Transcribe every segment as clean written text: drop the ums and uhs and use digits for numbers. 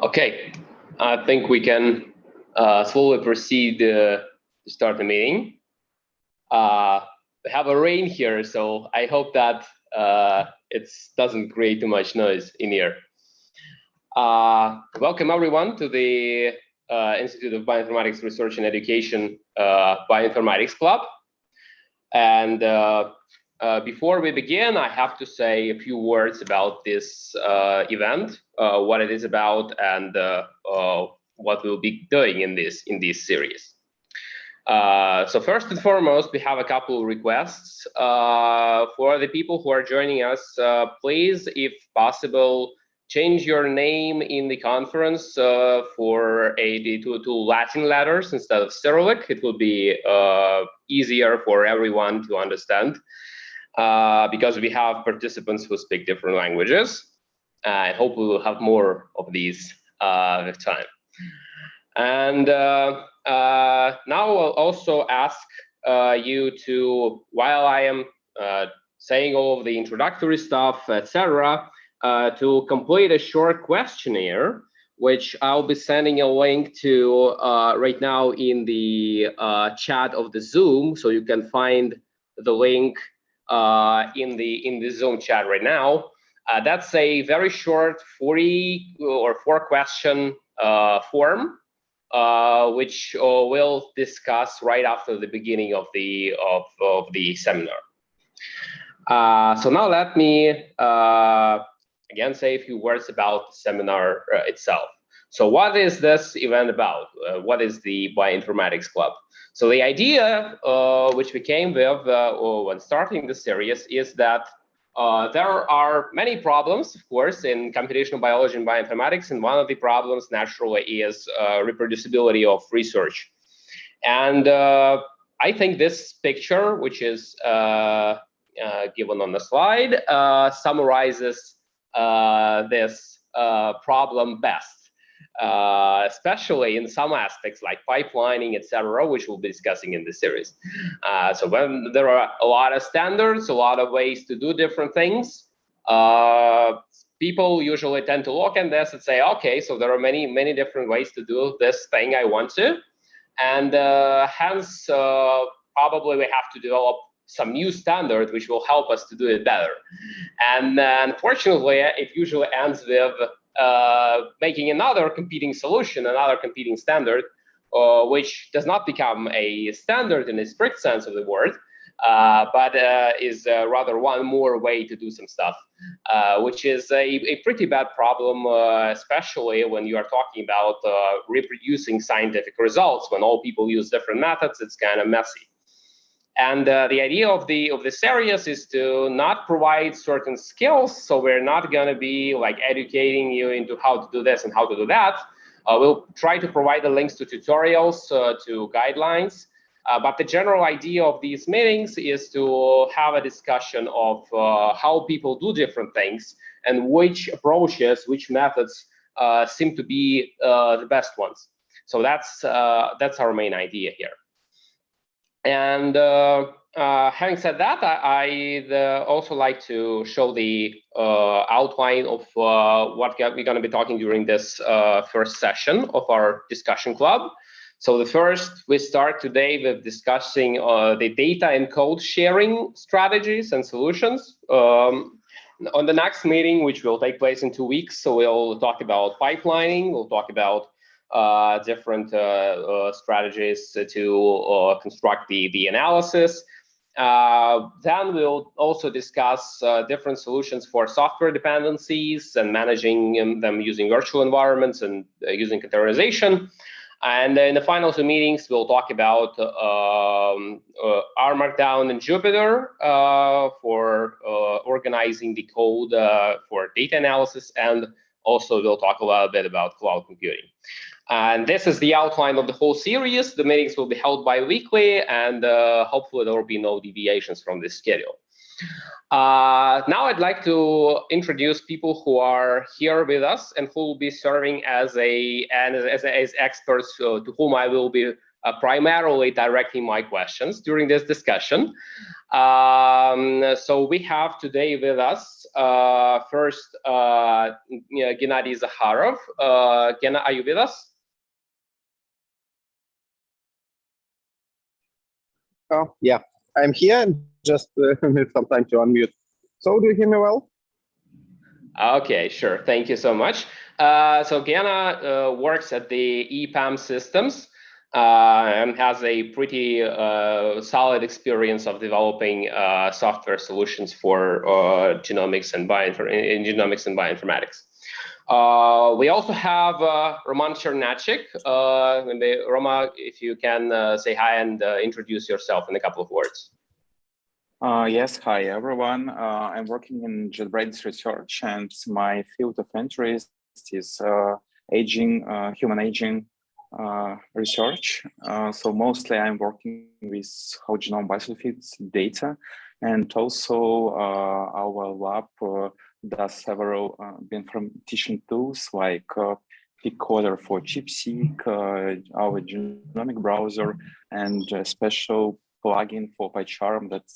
Okay, I think we can slowly proceed to start the meeting. We have a rain here, so I hope that it doesn't create too much noise in here. Welcome everyone to the Institute of Bioinformatics Research and Education Bioinformatics Club. And before we begin, I have to say a few words about this event, what it is about, and what we'll be doing in this series. So first and foremost, we have a couple of requests for the people who are joining us. Please, if possible, change your name in the conference to Latin letters instead of Cyrillic. It will be easier for everyone to understand because we have participants who speak different languages. I hope we will have more of these with time. And now I'll also ask you to, while I am saying all of the introductory stuff, etc., to complete a short questionnaire, which I'll be sending a link to right now in the chat of the Zoom, so you can find the link in the Zoom chat right now. That's a very short 4-question form, which we'll discuss right after the beginning of the seminar. So now let me again say a few words about the seminar itself. So what is this event about? What is the Bioinformatics Club? So the idea which we came with when starting the series is that there are many problems, of course, in computational biology and bioinformatics, and one of the problems naturally is reproducibility of research. And I think this picture, which is given on the slide, summarizes this problem best, especially in some aspects like pipelining, etc., which we'll be discussing in this series. So when there are a lot of standards, a lot of ways to do different things, people usually tend to look at this and say, okay, so there are many different ways to do this thing I want to, and hence probably we have to develop some new standard which will help us to do it better. And unfortunately, it usually ends with making another competing solution, another competing standard, which does not become a standard in a strict sense of the word, but is rather one more way to do some stuff, which is a pretty bad problem, especially when you are talking about reproducing scientific results. When all people use different methods, it's kind of messy. And the idea of the series is to not provide certain skills, so we're not going to be like educating you into how to do this and how to do that. We'll try to provide the links to tutorials, to guidelines, but the general idea of these meetings is to have a discussion of how people do different things and which approaches, which methods seem to be the best ones. So that's our main idea here. And having said that, I'd also like to show the outline of what we're going to be talking during this first session of our discussion club. So we start today with discussing the data and code sharing strategies and solutions. On the next meeting, which will take place in 2 weeks, so we'll talk about pipelining, we'll talk about different strategies to construct the analysis. Then we'll also discuss different solutions for software dependencies and managing them using virtual environments and using containerization. And in the final 2 meetings, we'll talk about R Markdown and Jupyter for organizing the code for data analysis, and also we'll talk a little bit about cloud computing. And this is the outline of the whole series. The meetings will be held bi-weekly, and hopefully there will be no deviations from this schedule. Now I'd like to introduce people who are here with us and who will be serving as experts to whom I will be primarily directing my questions during this discussion. So we have today with us first Gennady Zakharov. Gena, are you with us? Oh, yeah, I'm here and just need some time to unmute. So do you hear me well? Okay, sure. Thank you so much. So Gena works at the EPAM Systems and has a pretty solid experience of developing software solutions for genomics and bioinformatics. We also have Roman Chernachik. Roma, if you can say hi and introduce yourself in a couple of words. Yes, hi everyone. I'm working in JetBrains research, and my field of interest is human aging research. So mostly I'm working with whole genome bisulfite data, and also our lab does several bioinformatician tools like Pickcoder for ChIP-seq, our genomic browser, and a special plugin for PyCharm that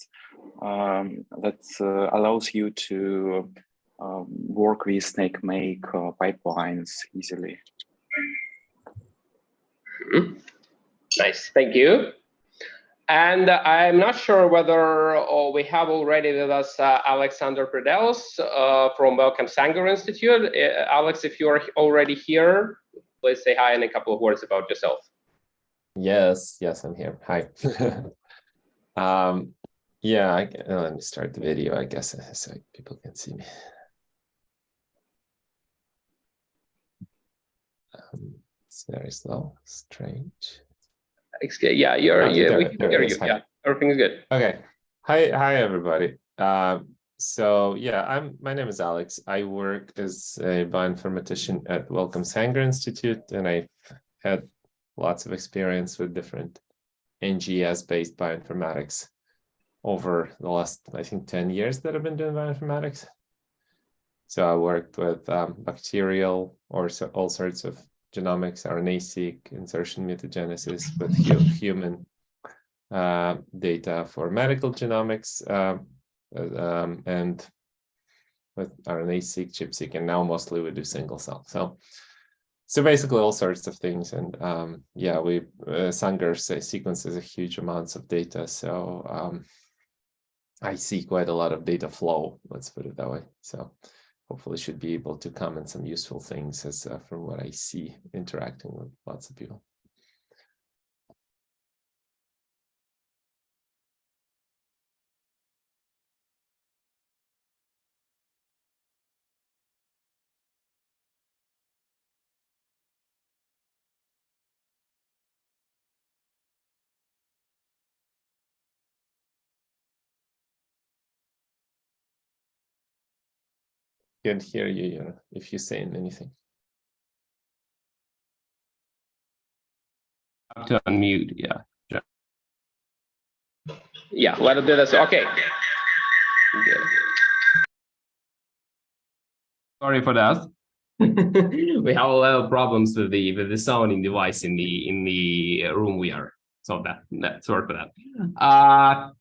allows you to work with snake-make pipelines easily. Nice, thank you. And I'm not sure whether we have already with us Alexander Predelos from Wellcome Sanger Institute. Alex, if you are already here, please say hi and a couple of words about yourself. Yes, I'm here. Hi. Yeah, let me start the video, I guess, so people can see me. It's very slow, strange. Yeah, we can hear you. Yeah, everything's good. Okay. Hi everybody. So yeah, my name is Alex. I work as a bioinformatician at Wellcome Sanger Institute, and I've had lots of experience with different NGS-based bioinformatics over the last, I think, 10 years that I've been doing bioinformatics. So I worked with bacterial or all sorts of genomics, RNA-seq, insertion mutagenesis, with human data for medical genomics, and with RNA-seq, ChIP-seq, and now mostly we do single cell. So basically all sorts of things, and yeah, Sanger sequences a huge amounts of data, so I see quite a lot of data flow, let's put it that way. So hopefully should be able to comment some useful things as from what I see interacting with lots of people. Can't hear you if you're saying anything. To unmute, yeah. Yeah, let it do this. Okay. Good. Sorry for that. We have a lot of problems with the sounding device in the room we are. So that's sorry for that.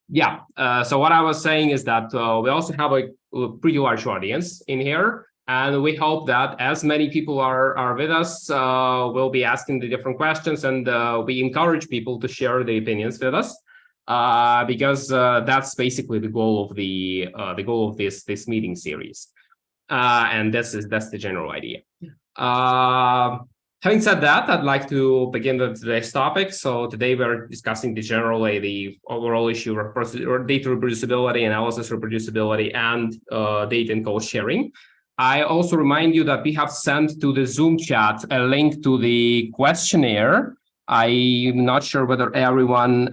Yeah. So what I was saying is that we also have a pretty large audience in here, and we hope that as many people are with us, we'll be asking the different questions, and we encourage people to share their opinions with us, because that's basically the goal of this meeting series, and that's the general idea. Having said that, I'd like to begin with today's topic. So today we're discussing the overall issue of data reproducibility, analysis reproducibility, and data and code sharing. I also remind you that we have sent to the Zoom chat a link to the questionnaire. I'm not sure whether everyone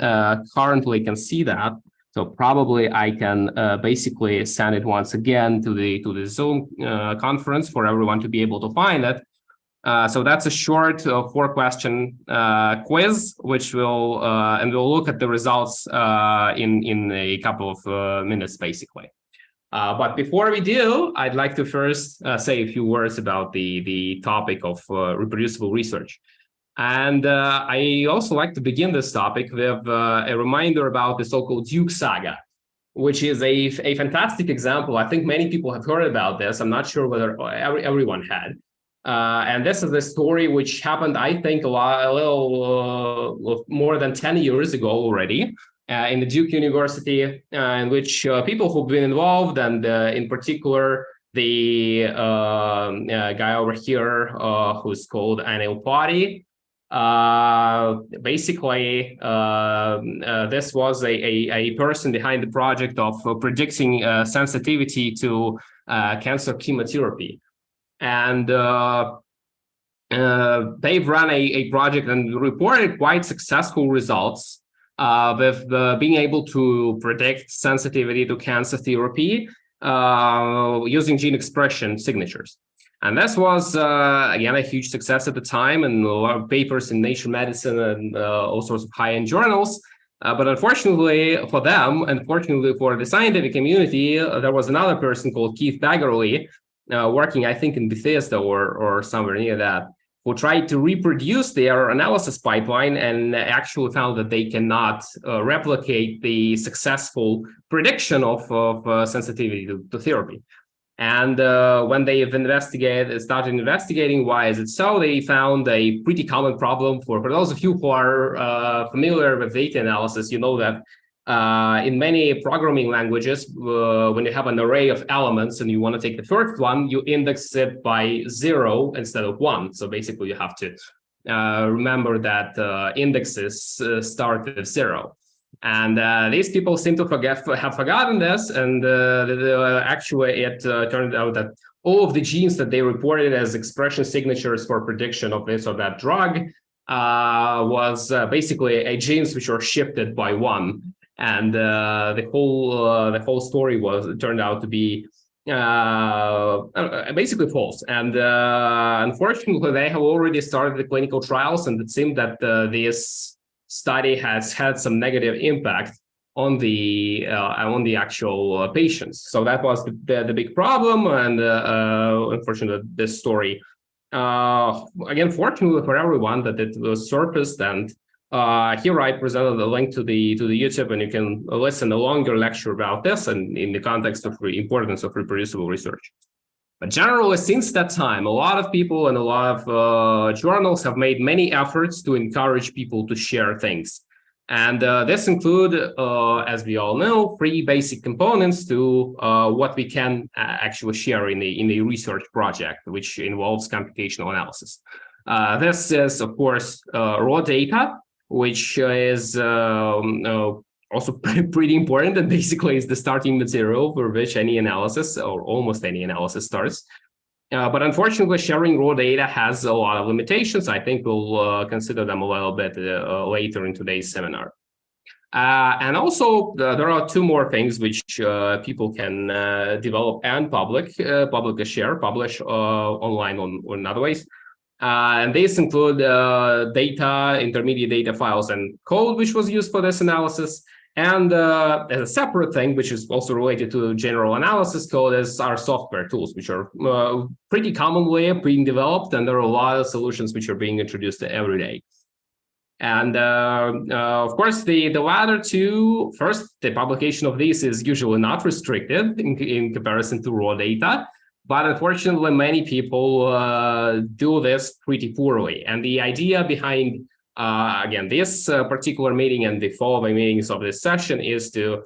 currently can see that. So probably I can basically send it once again to the Zoom conference for everyone to be able to find it. So that's a short 4-question quiz, which we'll look at the results in a couple of minutes, basically. But before we do, I'd like to first say a few words about the topic of reproducible research. And I also like to begin this topic with a reminder about the so-called Duke saga, which is a fantastic example. I think many people have heard about this. I'm not sure whether everyone had. And this is a story which happened, I think, a little more than 10 years ago already in the Duke University, in which people who've been involved, and in particular, the guy over here who's called Anil Patti. Basically, this was a person behind the project of predicting sensitivity to cancer chemotherapy. And they've run a project and reported quite successful results with being able to predict sensitivity to cancer therapy using gene expression signatures. And this was, again, a huge success at the time, and a lot of papers in Nature Medicine and all sorts of high-end journals. But unfortunately for them, unfortunately for the scientific community, there was another person called Keith Baggerly, working, I think, in Bethesda or somewhere near that, who tried to reproduce their analysis pipeline and actually found that they cannot replicate the successful prediction of sensitivity to therapy. And when they've started investigating why is it so, they found a pretty common problem for those of you who are familiar with data analysis. You know that in many programming languages, when you have an array of elements and you want to take the first one, you index it by 0 instead of 1. So basically, you have to remember that indexes start with 0. And these people seem to have forgotten this, and actually it turned out that all of the genes that they reported as expression signatures for prediction of this or that drug was basically a genes which were shifted by 1, and the whole story turned out to be basically false. And unfortunately, they have already started the clinical trials, and it seemed that this study has had some negative impact on the actual patients. So that was the big problem, and unfortunately, this story again, fortunately for everyone, that it was surfaced. And here I presented a link to the YouTube, and you can listen a longer lecture about this and in the context of the importance of reproducible research. But generally, since that time, a lot of people and a lot of journals have made many efforts to encourage people to share things. And this include, as we all know, 3 basic components to what we can actually share in a research project, which involves computational analysis. This is, of course, raw data, which is also pretty important, and basically is the starting material for which any analysis or almost any analysis starts. But unfortunately, sharing raw data has a lot of limitations. I think we'll consider them a little bit later in today's seminar. And also, there are 2 more things which people can develop and publish online or in other ways. And these include data, intermediate data files, and code, which was used for this analysis. And as a separate thing, which is also related to general analysis code, is our software tools, which are pretty commonly being developed, and there are a lot of solutions which are being introduced every day. And of course, the latter 2, first, the publication of these is usually not restricted in comparison to raw data. But unfortunately, many people do this pretty poorly. And the idea behind, again, this particular meeting and the following meetings of this session is to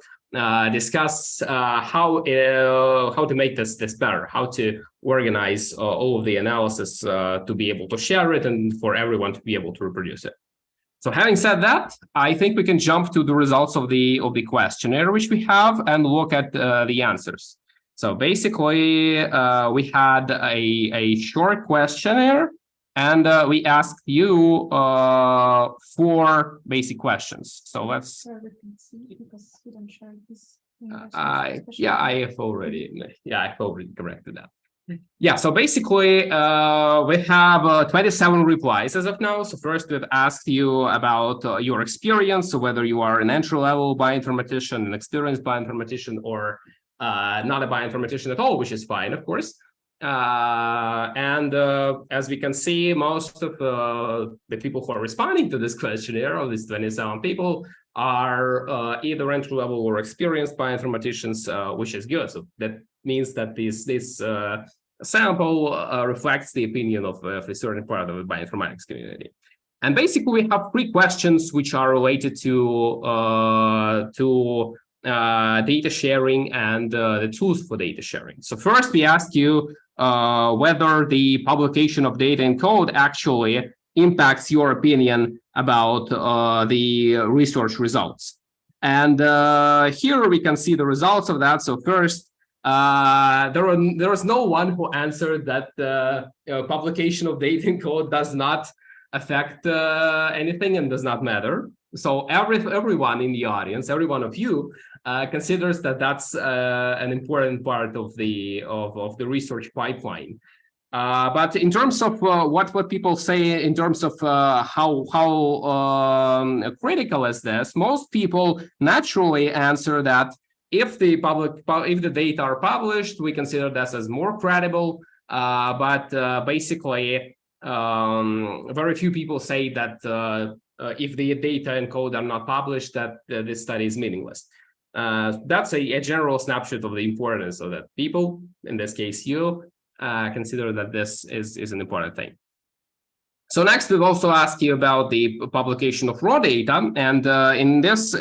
discuss how to make this better, how to organize all of the analysis to be able to share it and for everyone to be able to reproduce it. So having said that, I think we can jump to the results of the questionnaire which we have and look at the answers. So basically, we had a short questionnaire, and we asked you 4 basic questions. So let's. I've already corrected that. Yeah, so basically, we have 27 replies as of now. So first, we've asked you about your experience, so whether you are an entry-level bioinformatician, an experienced bioinformatician, or not a bioinformatician at all, which is fine, of course. As we can see, most of the people who are responding to this questionnaire, or these 27 people, are either entry-level or experienced bioinformaticians, which is good. So that means that this sample reflects the opinion of a certain part of the bioinformatics community. And basically, we have 3 questions which are related to data sharing and the tools for data sharing. So first, we ask you whether the publication of data in code actually impacts your opinion about the research results. And here we can see the results of that. So first, there was no one who answered that publication of data in code does not affect anything and does not matter. So everyone in the audience, every one of you, considers that that's an important part of the research pipeline. But in terms of what people say in terms of how critical is this, most people naturally answer that if the data are published, we consider this as more credible. But basically, very few people say that if the data and code are not published, that this study is meaningless. That's a general snapshot of the importance of that. People, in this case you, consider that this is an important thing. So next, we've also asked you about the publication of raw data, and in this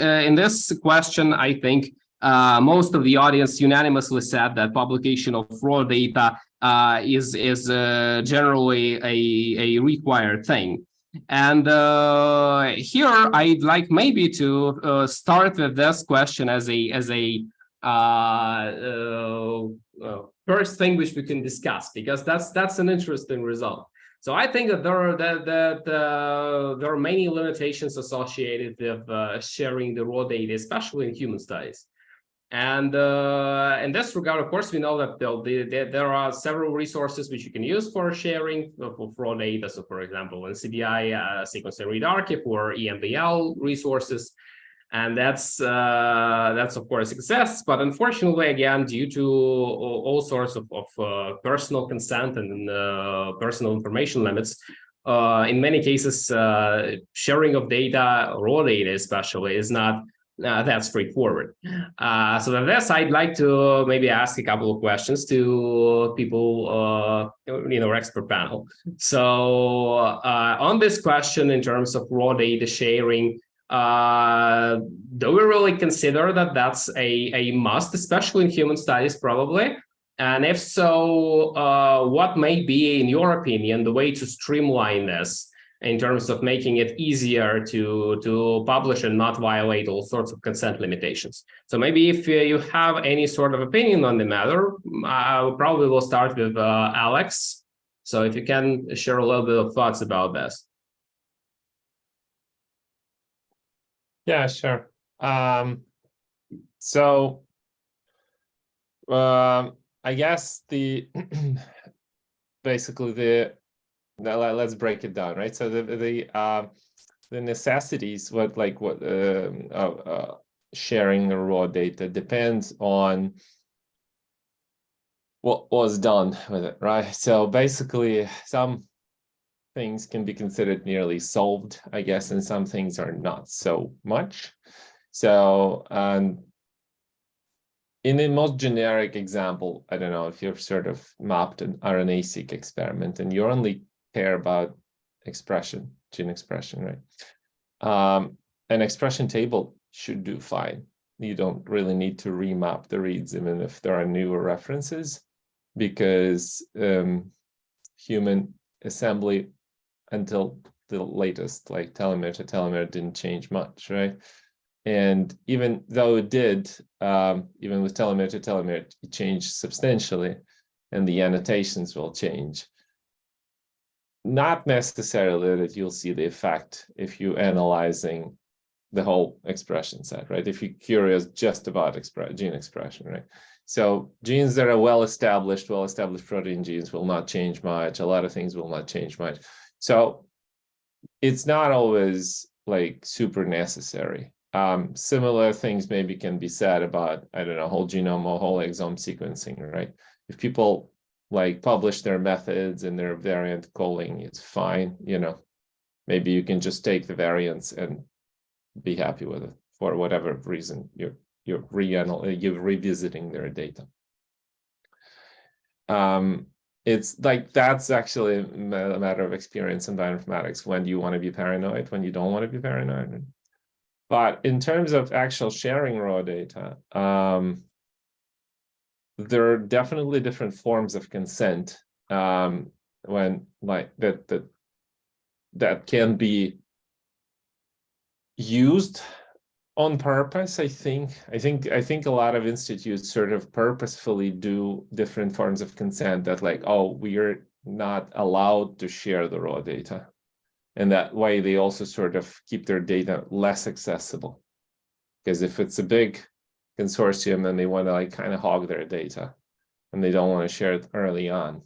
question, I think most of the audience unanimously said that publication of raw data is generally a required thing. And here I'd like maybe to start with this question as a first thing which we can discuss, because that's an interesting result. So I think that there are many limitations associated with sharing the raw data, especially in human studies. And in this regard, of course, we know that there are several resources which you can use for sharing of raw data. So, for example, NCBI Sequence and Read Archive or EMBL resources, and that's of course exists. But unfortunately, again, due to all sorts of personal consent and personal information limits, in many cases, sharing of data, raw data especially, is not that straightforward. So with this, I'd like to maybe ask a couple of questions to people in our expert panel. So on this question, in terms of raw data sharing, do we really consider that that's a must, especially in human studies, probably? And if so, what may be, in your opinion, the way to streamline this in terms of making it easier to publish and not violate all sorts of consent limitations? So maybe if you have any sort of opinion on the matter, I probably will start with Alex. So if you can share a little bit of thoughts about this. Yeah, sure. I guess basically let's break it down, right? So the necessities, sharing the raw data depends on what was done with it, right? So basically, some things can be considered nearly solved, I guess, and some things are not so much. So in the most generic example, I don't know if you've sort of mapped an RNA-seq experiment and you only care about expression, gene expression, right? An expression table should do fine. You don't really need to remap the reads, even if there are newer references, because human assembly until the latest, like telomere to telomere, didn't change much, right? And even though it did, even with telomere to telomere, it changed substantially, and the annotations will change. Not necessarily that you'll see the effect if you're analyzing the whole expression set, right? If you're curious just about gene expression, right? So genes that are well-established protein genes will not change much. A lot of things will not change much. So it's not always like super necessary. Similar things maybe can be said about, I don't know, whole genome or whole exome sequencing, right? If people like publish their methods and their variant calling, it's fine, you know. Maybe you can just take the variants and be happy with it for whatever reason you're revisiting their data. It's like, that's actually a matter of experience in bioinformatics. When do you want to be paranoid, when you don't want to be paranoid? But in terms of actual sharing raw data, there are definitely different forms of consent when like that can be used on purpose. I think a lot of institutes sort of purposefully do different forms of consent that, like, oh, we are not allowed to share the raw data. And that way they also sort of keep their data less accessible. Because if it's a big consortium and they want to like kind of hog their data and they don't want to share it early on,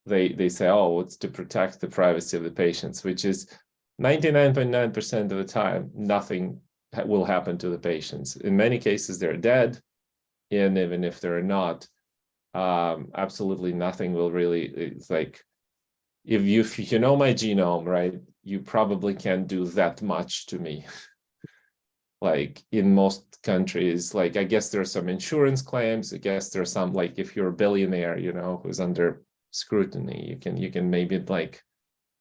they say, oh, it's to protect the privacy of the patients, which is 99.9% of the time, nothing will happen to the patients. In many cases, they're dead. And even if they're not, absolutely nothing will really, it's like, if you know my genome, right, you probably can't do that much to me. Like in most countries, like I guess there are some insurance claims. I guess there's some, like if you're a billionaire, you know, who's under scrutiny, you can maybe like,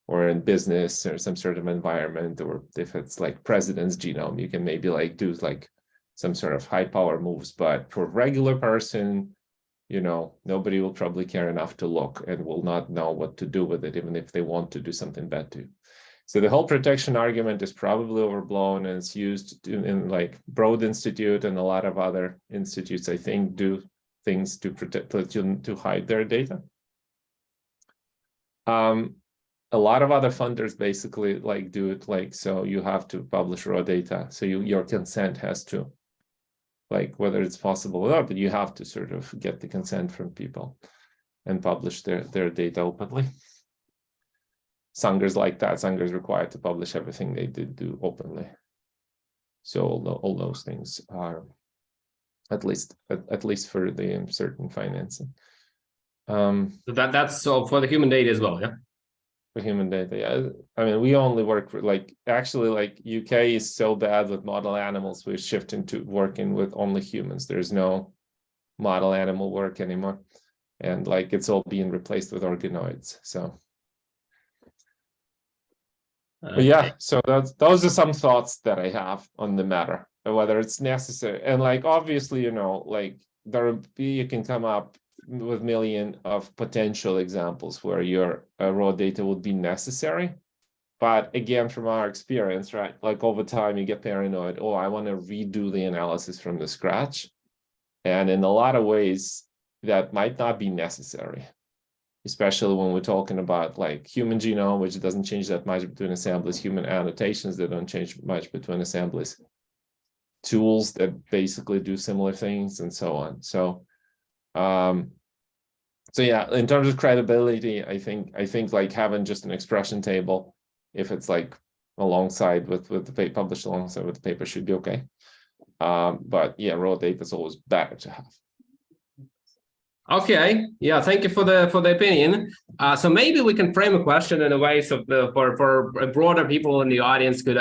or in business or some sort of environment, or if it's like president's genome, you can maybe like do like some sort of high power moves. But for regular person, you know, nobody will probably care enough to look and will not know what to do with it, even if they want to do something bad too. So the whole protection argument is probably overblown, and it's used in like Broad Institute and a lot of other institutes, I think, do things to protect, to hide their data. A lot of other funders basically like do it like, so you have to publish raw data. So your consent has to, like, whether it's possible or not, but you have to sort of get the consent from people and publish their data openly. Sanger's like that. Sanger's required to publish everything they did do openly. So all those things are, at least for the certain financing. So that's so for the human data as well, yeah. For human data, yeah. I mean, we only work for, like, actually, like UK is so bad with model animals, we're shifting to working with only humans. There's no model animal work anymore, and like it's all being replaced with organoids. So, but yeah, so those are some thoughts that I have on the matter, whether it's necessary. And like obviously, you know, like you can come up with million of potential examples where your raw data would be necessary. But again, from our experience, right, like over time you get paranoid, oh, I want to redo the analysis from the scratch. And in a lot of ways that might not be necessary, especially when we're talking about like human genome, which doesn't change that much between assemblies, human annotations that don't change much between assemblies, tools that basically do similar things, and so on. So so yeah, in terms of credibility, I think like having just an expression table, if it's like alongside with the paper, published alongside with the paper, should be okay. But yeah, raw data is always better to have. Okay, yeah, thank you for the opinion. So maybe we can frame a question in a way so for broader people in the audience could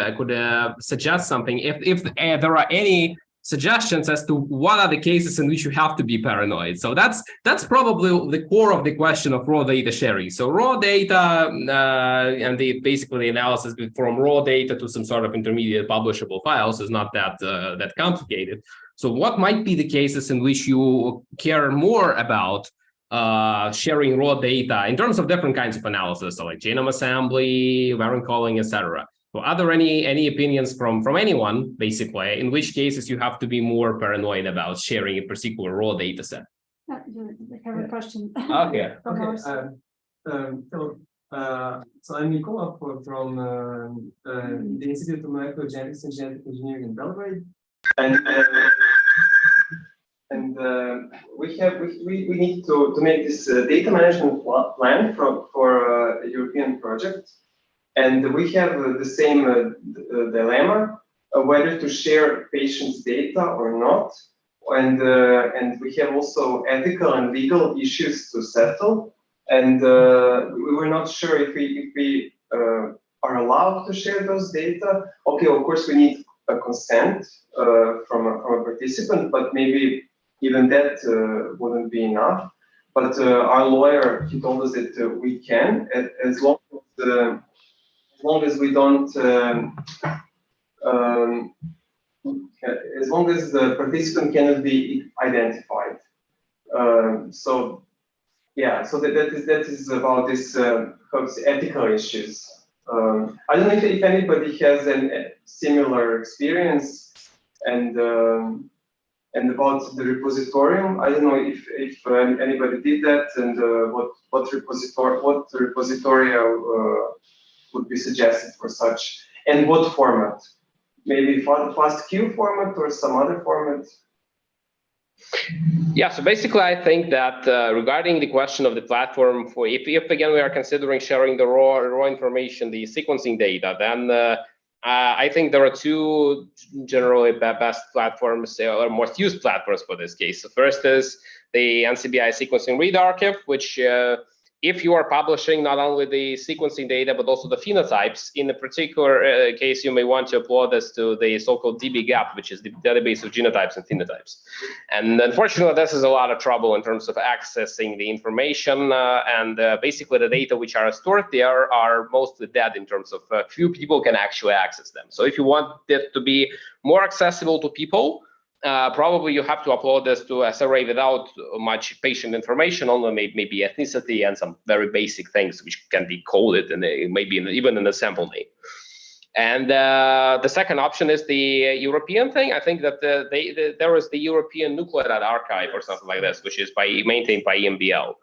suggest something. If there are any suggestions as to what are the cases in which you have to be paranoid. So that's probably the core of the question of raw data sharing. So raw data and basically the analysis from raw data to some sort of intermediate publishable files is not that complicated. So what might be the cases in which you care more about sharing raw data in terms of different kinds of analysis, so like genome assembly, variant calling, etc. So are there any opinions from anyone, basically, in which cases you have to be more paranoid about sharing a particular raw data set? I have a question. Okay. So I'm Nicola from the Institute of Molecular Genetics and Genetic Engineering in Belgrade, and we need to make this data management plan for a European project, and we have the same dilemma whether to share patients' data or not, and we have also ethical and legal issues to settle, and we were not sure if we are allowed to share those data. Okay, of course we need a consent from a participant, but maybe even that wouldn't be enough. But our lawyer, he told us that we can, as long as we don't, as long as the participant cannot be identified. So yeah, so that is about this ethical issues. I don't know if anybody has a similar experience, and about the repositorium. I don't know if anybody did that, and what repository would be suggested for such, and what format? Maybe FASTQ format or some other format? Yeah, so basically I think that regarding the question of the platform, for if again we are considering sharing the raw information, the sequencing data, then I think there are two generally best platforms or most used platforms for this case. The first is the NCBI sequencing read archive, which if you are publishing not only the sequencing data, but also the phenotypes, in a particular case, you may want to upload this to the so-called dbGaP, which is the database of genotypes and phenotypes. And unfortunately, this is a lot of trouble in terms of accessing the information, and basically the data which are stored there are mostly dead in terms of few people can actually access them. So if you want it to be more accessible to people, probably you have to upload this to SRA without much patient information, only maybe ethnicity and some very basic things which can be coded and maybe even in the sample name. And the second option is the European thing. I think that there is the European Nucleotide Archive or something like this, which is maintained by EMBL.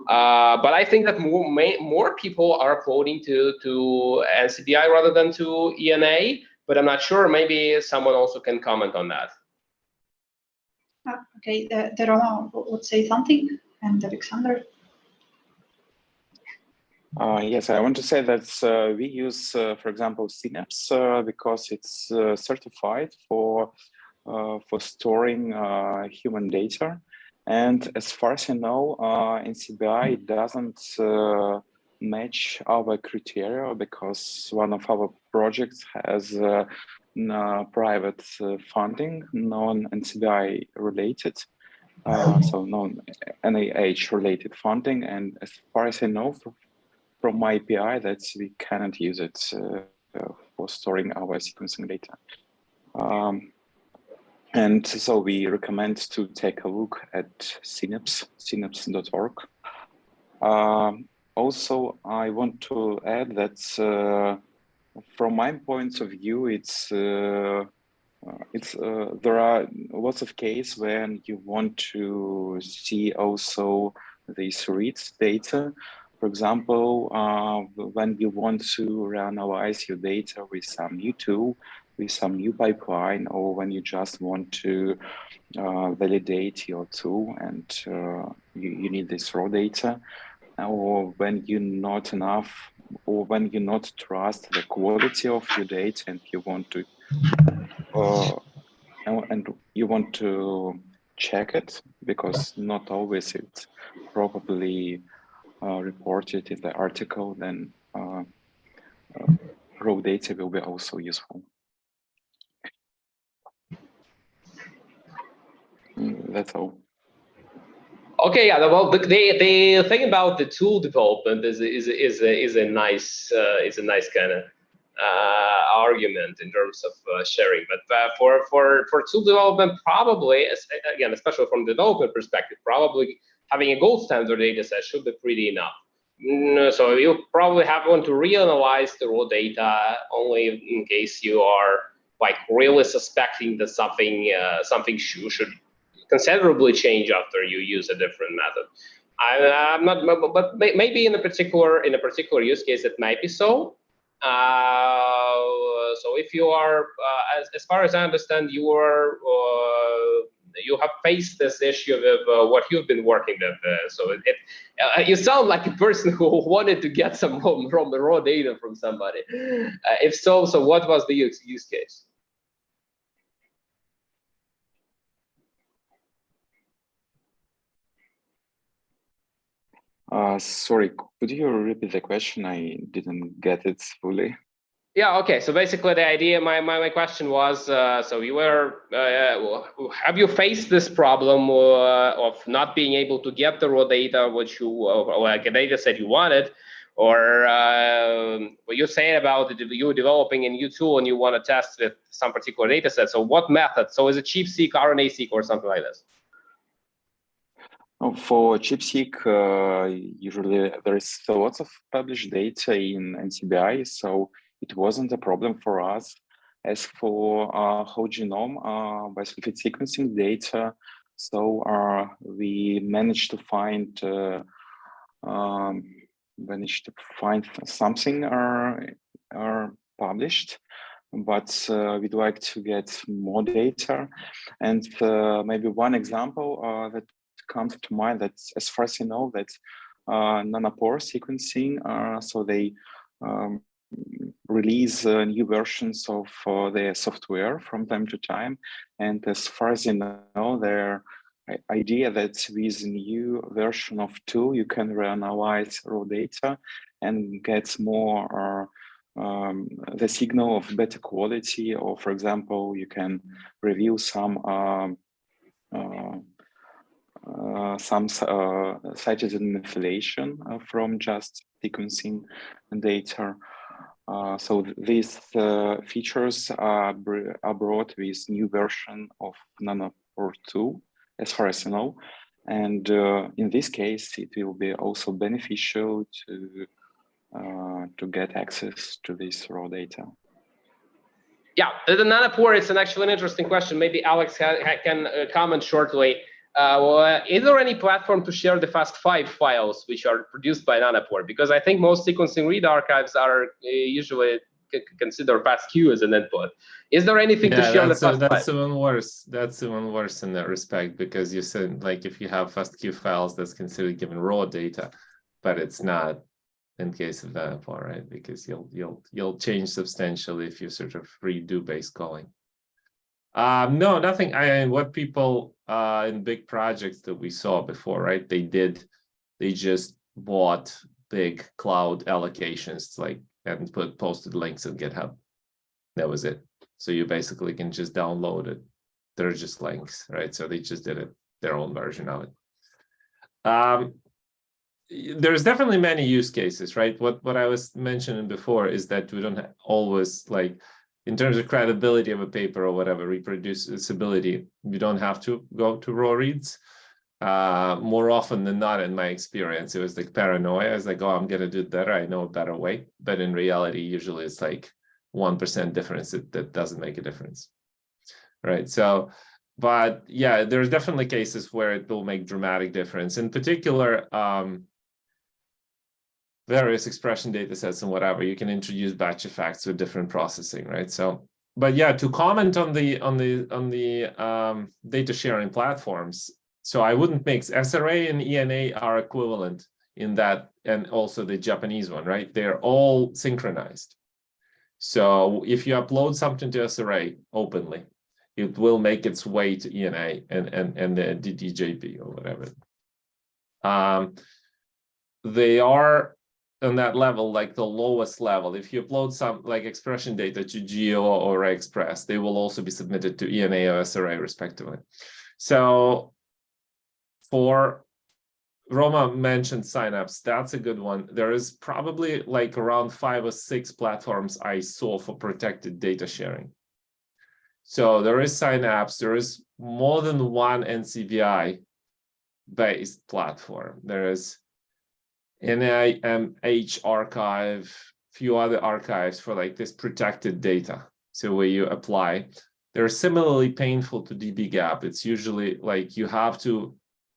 But I think that more people are uploading to NCBI rather than to ENA, but I'm not sure. Maybe someone also can comment on that. Okay, the Roma would say something, and Alexander. Yes, I want to say that we use, for example, Synapse because it's certified for storing human data. And as far as I know, NCBI doesn't match our criteria because one of our projects has private funding, non-NCBI related, so non-NIH related funding. And as far as I know, from my API, that we cannot use it for storing our sequencing data. And so we recommend to take a look at synapse.org. Also, I want to add that from my point of view, there are lots of cases when you want to see also these reads data. For example, when you want to reanalyze your data with some new tool, with some new pipeline, or when you just want to validate your tool and you need this raw data, or when you're not enough, or when you not trust the quality of your data and you want to check it, because not always it's probably reported in the article, then raw data will be also useful. That's all. Okay, yeah. Well, the thing about the tool development is a nice kind of argument in terms of sharing. But for tool development, probably again, especially from the development perspective, probably having a gold standard data set should be pretty enough. So you probably want to reanalyze the raw data only in case you are like really suspecting that something should considerably change after you use a different method. I'm not, but maybe in a particular use case it might be so. So if you are, as far as I understand, you have faced this issue of what you've been working with. So you sound like a person who wanted to get some raw data from somebody. If so, what was the use case? Sorry, could you repeat the question? I didn't get it fully. Yeah, okay. So basically the idea, my question was, so you were, have you faced this problem of not being able to get the raw data, which you, or like a data set you wanted, or what you're saying about you developing a new tool and you want to test with some particular data set. So what method? So is it CheapSeq, RNA-seq, or something like this? For CheapSeq, usually there is lots of published data in NCBI, so it wasn't a problem for us. As for whole genome bisulfite sequencing data, so we managed to find something published, but we'd like to get more data. And maybe one example that comes to mind, that as far as you know, that nanopore sequencing, so they release new versions of their software from time to time. And as far as you know, their idea that with a new version of tool, you can reanalyze raw data and get more the signal of better quality, or for example, you can review some cytosine methylation from just sequencing data. So these features are brought with new version of nanopore 2, as far as I know. And in this case, it will be also beneficial to get access to this raw data. Yeah, the nanopore is actually an interesting question. Maybe Alex can comment shortly. Is there any platform to share the FAST5 files which are produced by nanopore? Because I think most sequencing read archives are usually consider FASTQ as an input. Is there anything to share the FAST5? That's even worse. That's even worse in that respect, because you said, like, if you have FASTQ files, that's considered given raw data, but it's not in case of nanopore, right? Because you'll change substantially if you sort of redo base calling. No, nothing. What people in big projects that we saw before, right? They just bought big cloud allocations, like, and posted links on GitHub. That was it. So you basically can just download it. They're just links, right? So they just did it, their own version of it. There's definitely many use cases, right? What I was mentioning before is that we don't always, like, in terms of credibility of a paper or whatever, reproducibility, you don't have to go to raw reads. More often than not, in my experience, it was like paranoia. I was like, oh, I'm going to do it better. I know a better way. But in reality, usually it's like 1% difference that doesn't make a difference, right? So, but yeah, there's definitely cases where it will make dramatic difference. In particular, various expression data sets and whatever, you can introduce batch effects with different processing, right? So, but yeah, to comment on the data sharing platforms, so I wouldn't mix. SRA and ENA are equivalent in that, and also the Japanese one, right? They're all synchronized. So if you upload something to SRA openly, it will make its way to ENA and the DDJP or whatever. They are on that level, like the lowest level. If you upload some like expression data to Geo or Express, they will also be submitted to ENA or SRA respectively. So for Roma mentioned Synapse, that's a good one. There is probably like around 5 or 6 platforms I saw for protected data sharing. So there is Synapse, there is more than one NCBI based platform. There is NIMH archive, few other archives for like this protected data. So where you apply, they're similarly painful to dbGaP. It's usually like you have to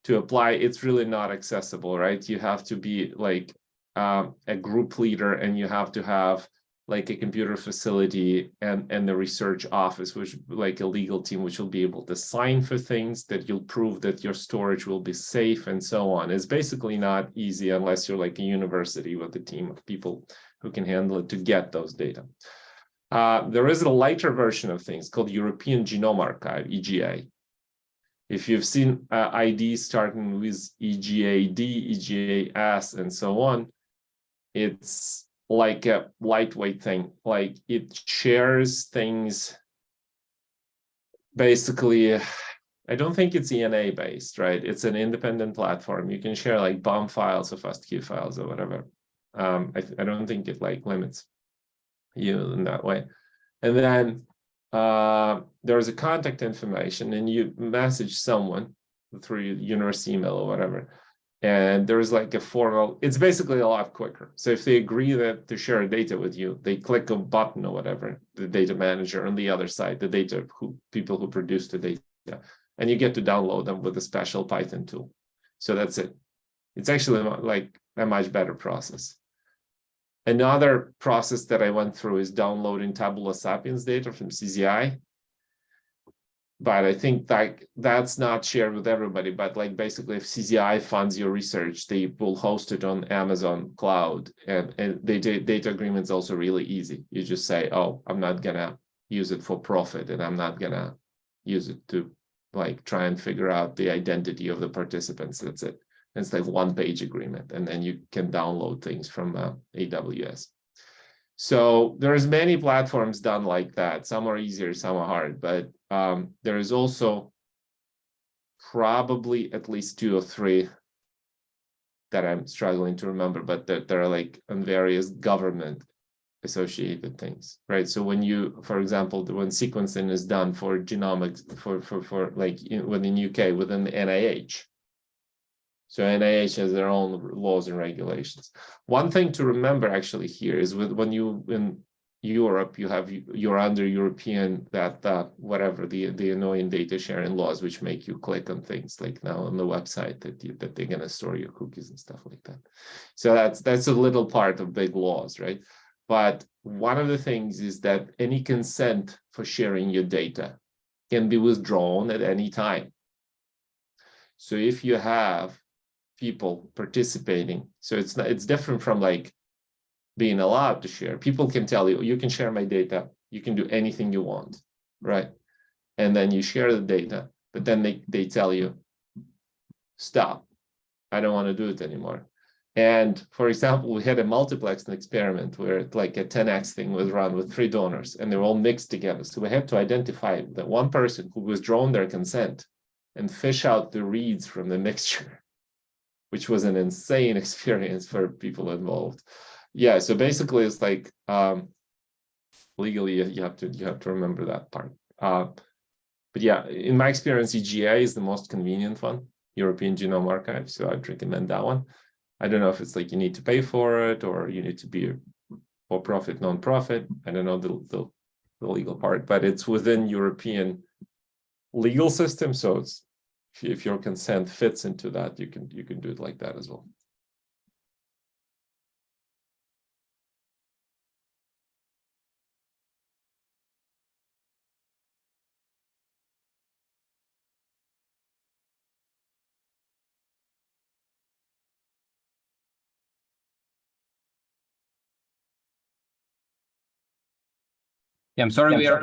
apply, it's really not accessible, right? You have to be like a group leader, and you have to have like a computer facility and the research office, which like a legal team, which will be able to sign for things, that you'll prove that your storage will be safe and so on. It's basically not easy unless you're like a university with a team of people who can handle it to get those data. There is a lighter version of things called European Genome Archive, EGA. If you've seen ID starting with EGAD, EGAS, and so on, it's like a lightweight thing. Like it shares things. Basically, I don't think it's ENA based, right? It's an independent platform. You can share like BOM files or FASTQ files or whatever. I don't think it like limits you in that way. And then there's a contact information, and you message someone through your university email or whatever. And there's like a formal, it's basically a lot quicker. So if they agree that to share data with you, they click a button or whatever, the data manager on the other side, the data people who produce the data, and you get to download them with a special Python tool. So that's it. It's actually like a much better process. Another process that I went through is downloading Tabula Sapiens data from CZI. But I think like that's not shared with everybody. But like basically, if CZI funds your research, they will host it on Amazon Cloud, and the data agreement's also really easy. You just say, oh, I'm not gonna use it for profit, and I'm not gonna use it to like try and figure out the identity of the participants. That's it. And it's like one-page agreement, and then you can download things from AWS. So there's many platforms done like that. Some are easier, some are hard, but there is also probably at least 2 or 3 that I'm struggling to remember, but that are like on various government associated things, right? So when you, for example, when sequencing is done for genomics, for like within UK, within the NIH. So NIH has their own laws and regulations. One thing to remember actually here is when you in Europe, you're under European whatever the annoying data sharing laws, which make you click on things like now on the website that they're gonna store your cookies and stuff like that. So that's a little part of big laws, right? But one of the things is that any consent for sharing your data can be withdrawn at any time. So if you have people participating, so it's different from like being allowed to share. People can tell you, you can share my data, you can do anything you want, right? And then you share the data, but then they tell you, stop, I don't want to do it anymore. And for example, we had a multiplexing experiment where like a 10x thing was run with 3 donors, and they were all mixed together. So we had to identify that one person who withdrawn their consent and fish out the reads from the mixture, which was an insane experience for people involved. Yeah, so basically it's like legally you have to remember that part. But yeah, in my experience, EGA is the most convenient one, European Genome Archive. So I'd recommend that one. I don't know if it's like you need to pay for it or you need to be for profit, non-profit. I don't know the legal part, but it's within European legal system. So it's if your consent fits into that, you can do it like that as well. Yeah, I'm sorry, we are.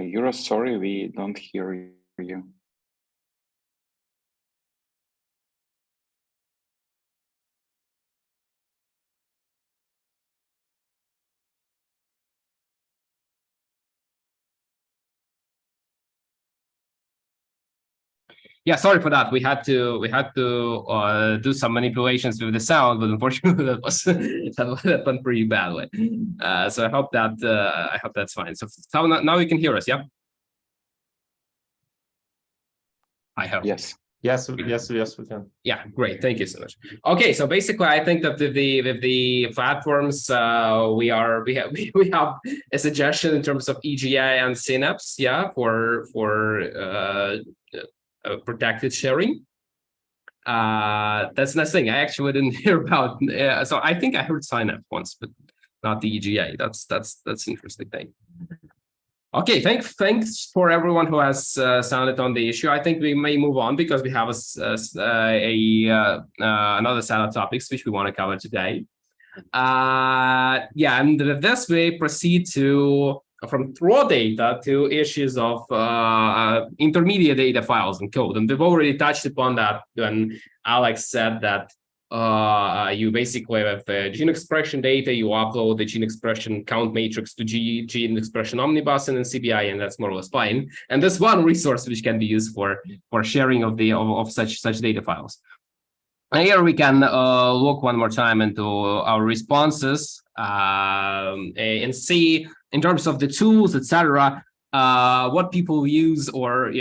Yura, sorry, we don't hear you. Yeah, sorry for that. We had to do some manipulations with the sound, but unfortunately that went pretty badly. So I hope that's fine. So now you can hear us, yeah? I hope. Yes. Yes, we can. Yeah, great. Thank you so much. Okay, so basically, I think that with the platforms, we have a suggestion in terms of EGI and Synapse, yeah, for protected sharing. That's nice thing. I actually didn't hear about. So I think I heard Synapse once, but not the EGI. That's interesting thing. Okay, thanks for everyone who has sounded on the issue. I think we may move on because we have another set of topics which we want to cover today. Yeah, and with this we proceed from raw data to issues of intermediate data files and code. And we've already touched upon that when Alex said that you basically have gene expression data, you upload the gene expression count matrix to gene expression omnibus and then CBI, and that's more or less fine. And there's one resource which can be used for sharing of such data files. And here we can look one more time into our responses and see in terms of the tools, etc., what people use or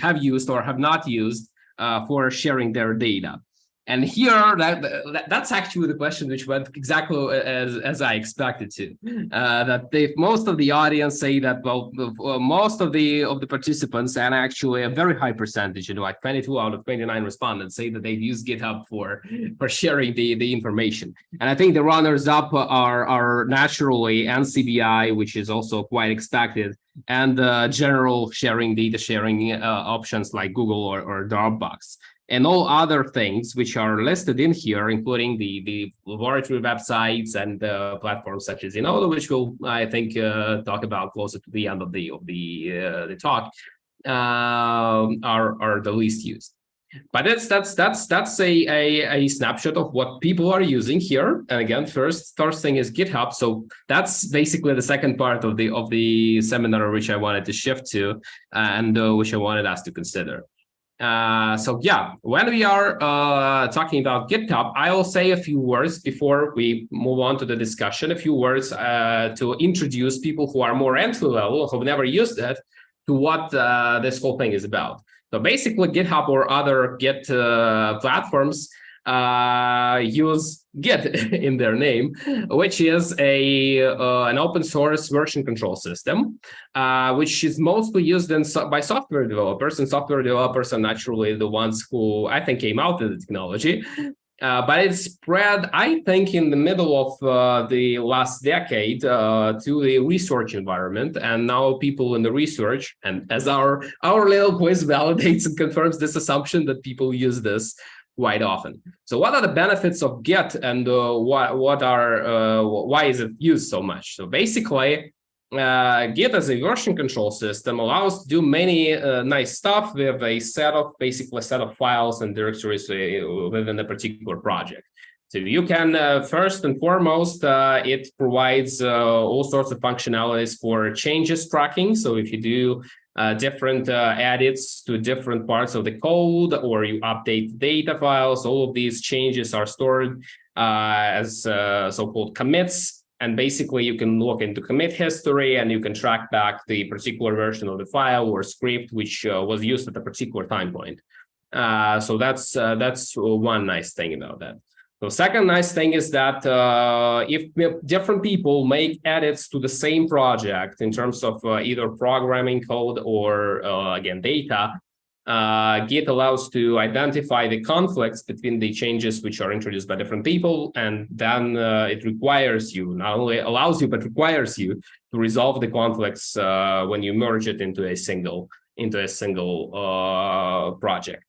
have used or have not used for sharing their data. And here, that's actually the question which went exactly as I expected to. That most of the audience say that, well, most of the participants, and actually a very high percentage, like 22 out of 29 respondents, say that they've used GitHub for sharing the information. And I think the runners-up are naturally NCBI, which is also quite expected, and general data sharing options like Google or Dropbox. And all other things which are listed in here, including the laboratory websites and platforms such as Zenodo, which we'll, I think, talk about closer to the end of the talk, are the least used. But that's a snapshot of what people are using here. And again, first thing is GitHub. So that's basically the second part of the seminar which I wanted to shift to, and which I wanted us to consider. So yeah, when we are talking about GitHub, I will say a few words before we move on to the discussion, a few words to introduce people who are more entry level, who've never used it, to what this whole thing is about. So basically GitHub or other Git platforms use Git in their name, which is an open source version control system, which is mostly used by software developers, and software developers are naturally the ones who I think came out with the technology. But it's spread, I think, in the middle of the last decade to the research environment, and now people in the research, and as our little quiz validates and confirms this assumption that people use this quite often. So what are the benefits of Git, and why is it used so much? So basically, Git as a version control system allows to do many nice stuff with a set of files and directories within a particular project. So you can, first and foremost, it provides all sorts of functionalities for changes tracking. So if you do different edits to different parts of the code, or you update data files, all of these changes are stored as so-called commits. And basically, you can look into commit history, and you can track back the particular version of the file or script which was used at a particular time point. So that's one nice thing about that. The second nice thing is that if different people make edits to the same project in terms of either programming code or, again, data, Git allows to identify the conflicts between the changes which are introduced by different people, and then it requires you, not only allows you, but requires you to resolve the conflicts when you merge it into a single project.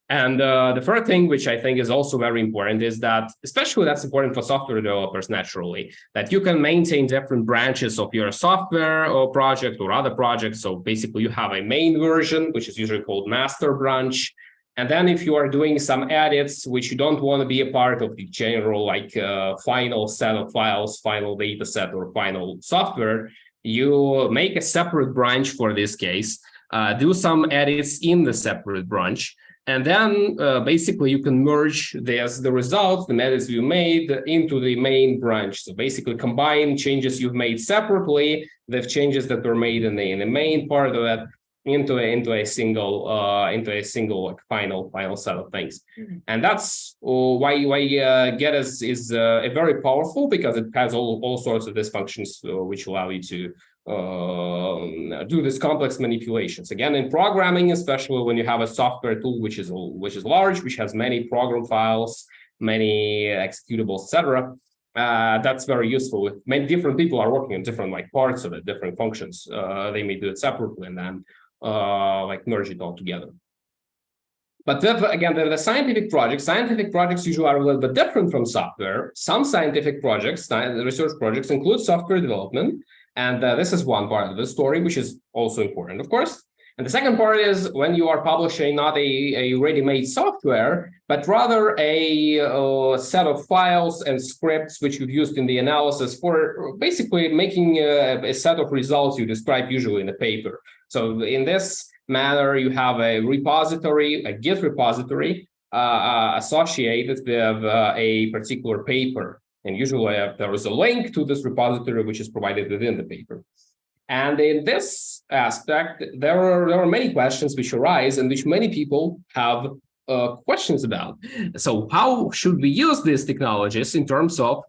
And the third thing, which I think is also very important, is that, especially that's important for software developers naturally, that you can maintain different branches of your software or project or other projects. So basically you have a main version, which is usually called master branch. And then if you are doing some edits, which you don't want to be a part of the general final set of files, final data set, or final software, you make a separate branch for this case, do some edits in the separate branch. And then basically you can merge the results, the edits you made, into the main branch. So basically combine changes you've made separately with changes that were made in the main part of that. into a single like, final set of things. And that's why get is very powerful, because it has all sorts of these functions which allow you to do these complex manipulations. Again, in programming, especially when you have a software tool which is large, which has many program files, many executables, etc. That's very useful. If many different people are working on different like parts of it, different functions, they may do it separately and then like merge it all together. But again, the scientific projects usually are a little bit different from software. Some scientific projects, research projects, include software development. And this is one part of the story, which is also important, of course. And the second part is when you are publishing not a ready-made software, but rather a set of files and scripts which you've used in the analysis for basically making a set of results you describe usually in a paper. So in this manner, you have a repository, a Git repository associated with a particular paper. And usually there is a link to this repository which is provided within the paper. And in this aspect, there are many questions which arise and which many people have questions about. So how should we use these technologies in terms of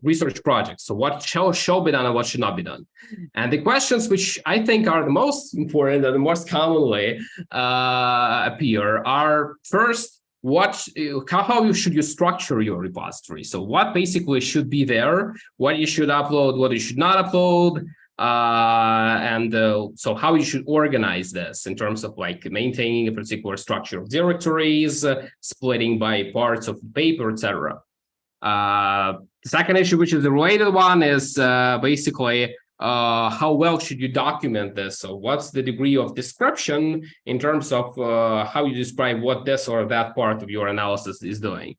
research projects? So what shall be done and what should not be done? And the questions which I think are the most important and the most commonly appear are, first, how should you structure your repository? So what basically should be there, what you should upload, what you should not upload, so how you should organize this in terms of like maintaining a particular structure of directories, splitting by parts of the paper, etc. The second issue, which is the related one, is basically how well should you document this? So what's the degree of description in terms of how you describe what this or that part of your analysis is doing?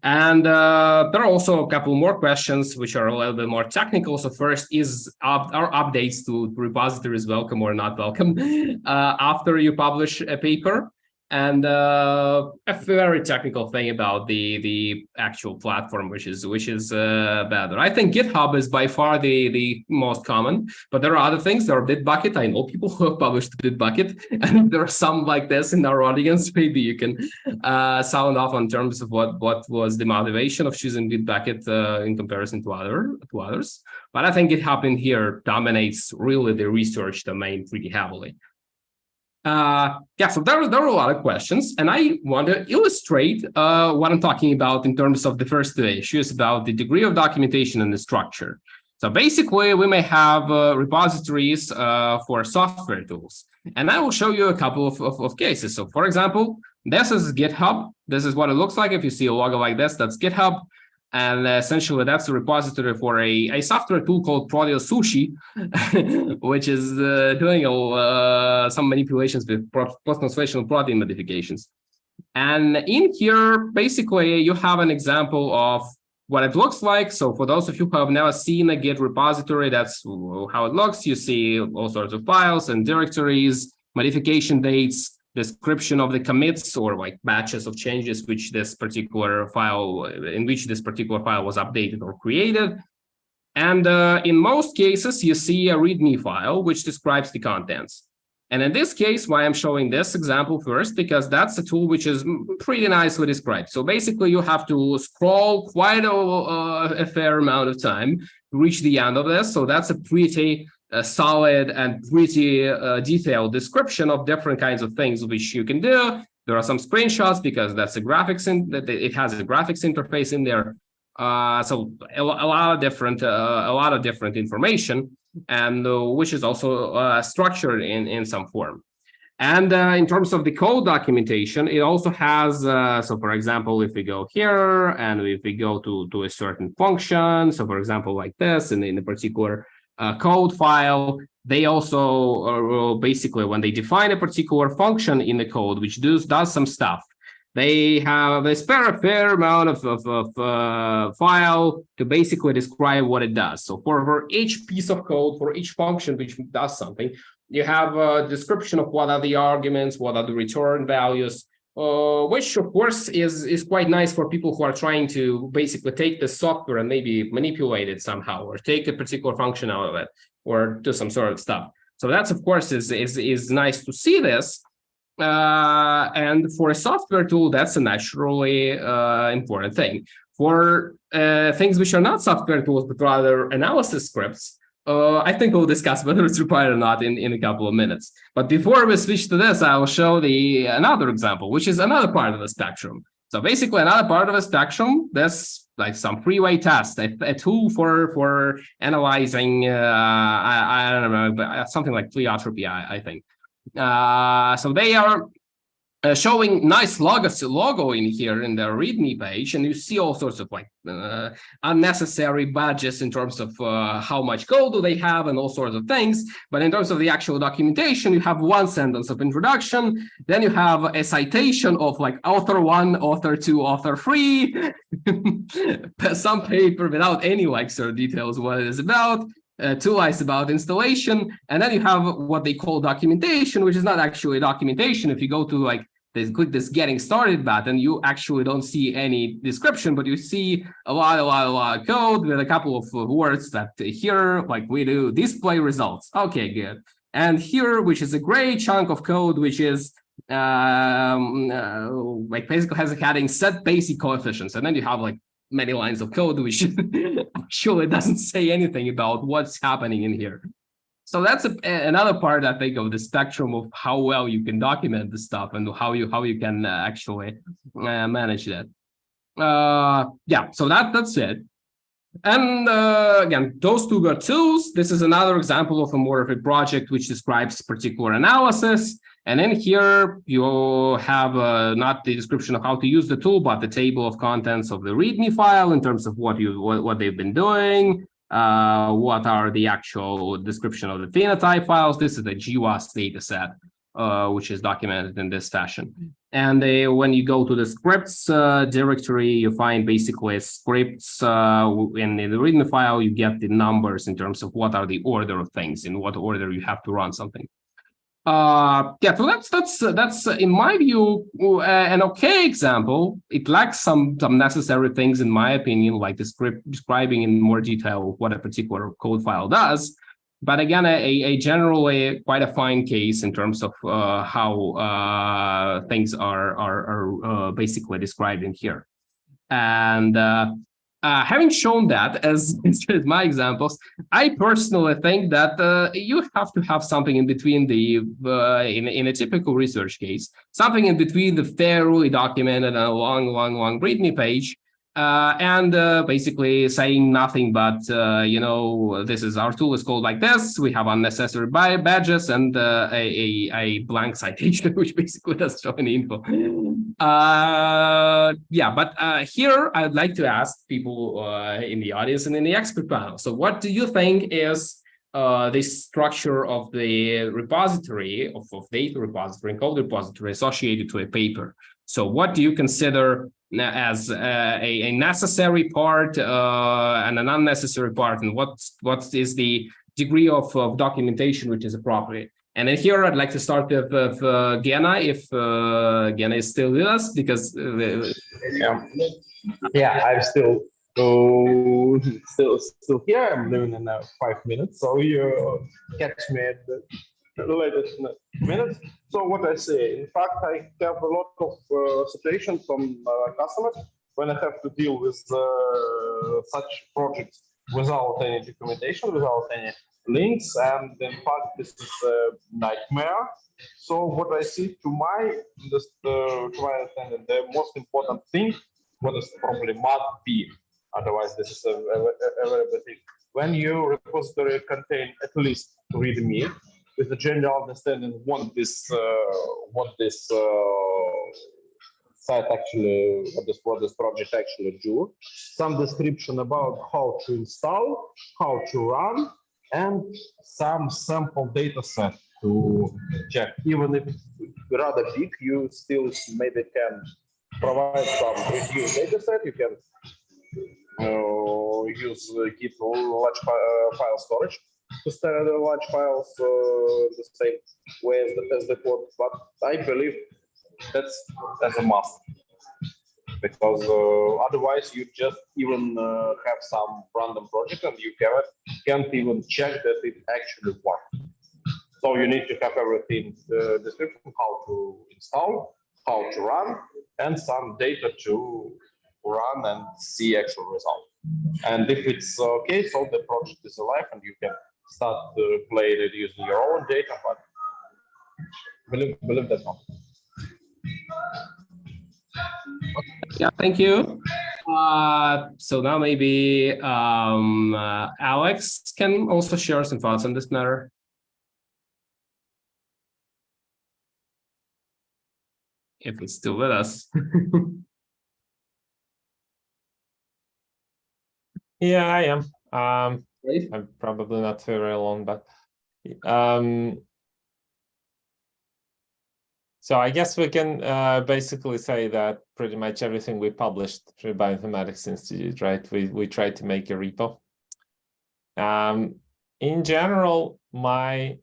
And there are also a couple more questions which are a little bit more technical. So first is, are updates to repositories welcome or not welcome after you publish a paper? And a very technical thing about the actual platform, which is better. I think GitHub is by far the most common, but there are other things. There are Bitbucket. I know people who have published Bitbucket, and there are some like this in our audience. Maybe you can sound off on terms of what was the motivation of choosing Bitbucket in comparison to others. But I think GitHub in here dominates really the research domain pretty heavily. So there are a lot of questions, and I want to illustrate what I'm talking about in terms of the first two issues about the degree of documentation and the structure. So basically, we may have repositories for software tools, and I will show you a couple of cases. So for example, this is GitHub. This is what it looks like. If you see a logo like this, that's GitHub. And essentially, that's a repository for a software tool called Proteus Sushi, which is doing some manipulations with post-translational protein modifications. And in here, basically, you have an example of what it looks like. So for those of you who have never seen a Git repository, that's how it looks. You see all sorts of files and directories, modification dates, description of the commits or like batches of changes which this particular file was updated or created. And in most cases, you see a README file which describes the contents. And in this case, why I'm showing this example first, because that's a tool which is pretty nicely described. So basically, you have to scroll quite a fair amount of time to reach the end of this. So that's a pretty solid and pretty detailed description of different kinds of things which you can do. There are some screenshots because that's a graphics it has a graphics interface in there. So a lot of different information, and which is also structured in some form. And in terms of the code documentation, it also has, so for example, if we go here and if we go to a certain function, so for example, like this, and in a particular code file, they also basically, when they define a particular function in the code, which does some stuff, they spare a fair amount of file to basically describe what it does. So for each piece of code, for each function which does something, you have a description of what are the arguments, what are the return values, which of course is quite nice for people who are trying to basically take the software and maybe manipulate it somehow, or take a particular function out of it, or do some sort of stuff. So that's, of course, is nice to see this. And for a software tool, that's a naturally important thing. For things which are not software tools, but rather analysis scripts, I think we'll discuss whether it's required or not in a couple of minutes. But before we switch to this, I will show another example, which is another part of the spectrum. So basically, another part of the spectrum, there's like some freeway test, a tool for analyzing, I don't know, but something like pleiotropy, I think. So they are showing nice logo in here in the README page, and you see all sorts of like unnecessary badges in terms of how much code do they have and all sorts of things. But in terms of the actual documentation, you have one sentence of introduction, then you have a citation of like author 1, author 2, author 3, some paper without any like sort of details what it is about. 2 lines about installation, and then you have what they call documentation, which is not actually documentation. If you go to like click this getting started button, you actually don't see any description, but you see a lot of code with a couple of words that here, like we do display results. Okay, good. And here, which is a gray chunk of code, which is like basically has a heading set basic coefficients, and then you have like many lines of code which actually doesn't say anything about what's happening in here. So that's another part, I think, of the spectrum of how well you can document the stuff and how you can actually manage that. Yeah, so that's it. And again, those two were tools. This is another example of a more of a project which describes particular analysis. And then here you have not the description of how to use the tool, but the table of contents of the README file in terms of what they've been doing, what are the actual description of the phenotype files. This is the GWAS data set, which is documented in this fashion. And when you go to the scripts directory, you find basically scripts in the README file. You get the numbers in terms of what are the order of things, in what order you have to run something. Yeah, so that's in my view an okay example. It lacks some necessary things in my opinion, like the script describing in more detail what a particular code file does. But again, a generally quite a fine case in terms of how things are basically described in here. And having shown that as my examples, I personally think that you have to have something in between in a typical research case, something in between the fairly documented and a long README page, and basically saying nothing but, this is our tool is called like this. We have unnecessary badges and a blank citation, which basically doesn't show any info. Yeah, but here I'd like to ask people in the audience and in the expert panel. So what do you think is the structure of the repository, of data repository and code repository associated to a paper? So what do you consider as a necessary part and an unnecessary part, and what is the degree of documentation which is appropriate? And then here I'd like to start with Gena, if Gena is still with us, because yeah, I'm still here. I'm leaving in 5 minutes, so you catch me at the latest minutes. So what I say, in fact, I have a lot of situations from customers when I have to deal with such projects without any documentation, without any links, and in fact, this is a nightmare. So what I see to my understanding, the most important thing, what is probably must be, otherwise this is a very big thing. When your repository contain at least README, with a general understanding what this site actually, what this project actually do, some description about how to install, how to run, and some sample data set to check. Even if it's rather big, you still maybe can provide some review data set. You can use Git large file storage to store the large files the same way as the code. But I believe that's a must, because otherwise you just even have some random project and you can't even check that it actually works. So you need to have everything, the description, how to install, how to run, and some data to run and see actual result. And if it's okay, so the project is alive and you can start to play it using your own data, but believe that not. Yeah, thank you. So now maybe Alex can also share some thoughts on this matter. If it's still with us. Yeah, I am. Great. I'm probably not very alone, but so I guess we can basically say that pretty much everything we published through Bioinformatics Institute, right? We tried to make a repo. In general, my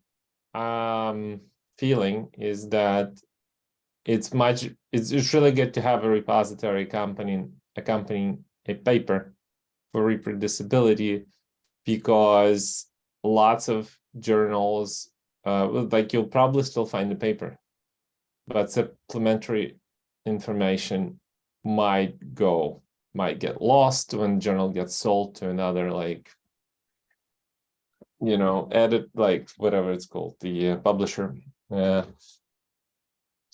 feeling is that it's really good to have a repository accompanying a paper for reproducibility, because lots of journals, like you'll probably still find the paper, but supplementary information might get lost when the journal gets sold to another, like, edit, like whatever it's called, the publisher.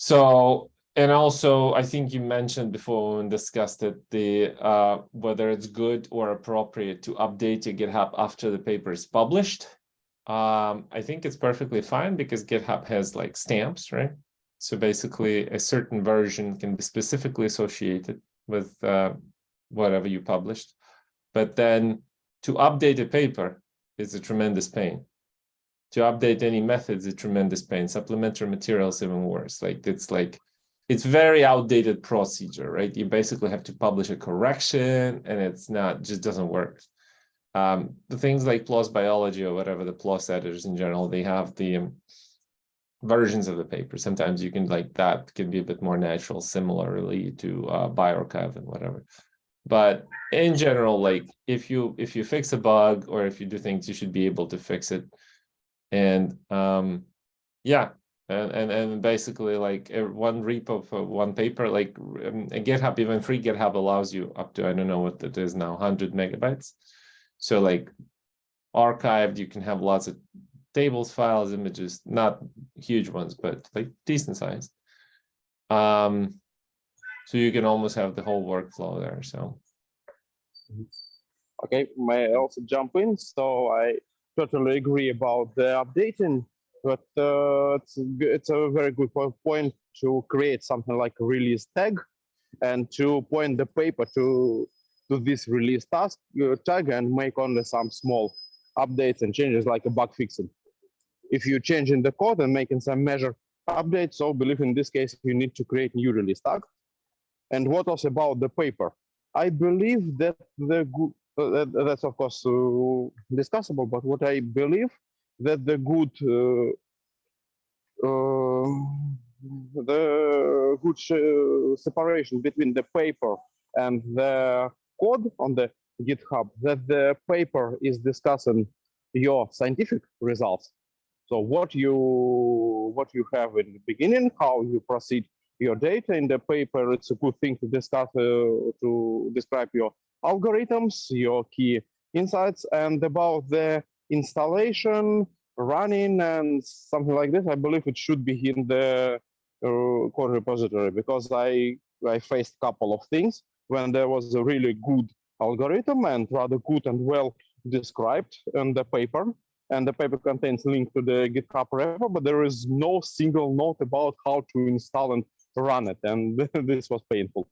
So, and also, I think you mentioned before when we discussed it, whether it's good or appropriate to update your GitHub after the paper is published. I think it's perfectly fine because GitHub has like stamps, right? So basically, a certain version can be specifically associated with whatever you published. But then to update a paper is a tremendous pain. To update any methods is a tremendous pain. Supplementary materials even worse. It's very outdated procedure, right? You basically have to publish a correction, and just doesn't work. The things like PLOS Biology or whatever, the PLOS editors in general, they have the versions of the paper. Sometimes you can, like, that can be a bit more natural, similarly to bioRxiv and whatever. But in general, like if you fix a bug or if you do things, you should be able to fix it. And yeah, and basically, like one repo for one paper, like GitHub, even free GitHub allows you up to, I don't know what it is now, 100 megabytes. So like archived, you can have lots of tables, files, images, not huge ones, but like decent size. So you can almost have the whole workflow there. So okay, may I also jump in? So I totally agree about the updating, but it's a very good point to create something like a release tag and to point the paper to this release tag and make only some small updates and changes, like a bug fixing. If you're changing the code and making some measure updates, so believe in this case you need to create new release tag. And what else about the paper? I believe that that's of course discussable, but what I believe that the good separation between the paper and the code on the GitHub, that the paper is discussing your scientific results. So what you have in the beginning, how you proceed your data in the paper, it's a good thing to discuss, to describe your algorithms, your key insights, and about the installation, running, and something like this. I believe it should be in the code repository, because I faced a couple of things when there was a really good algorithm and rather good and well described in the paper. And the paper contains link to the GitHub repo, but there is no single note about how to install and run it. And this was painful.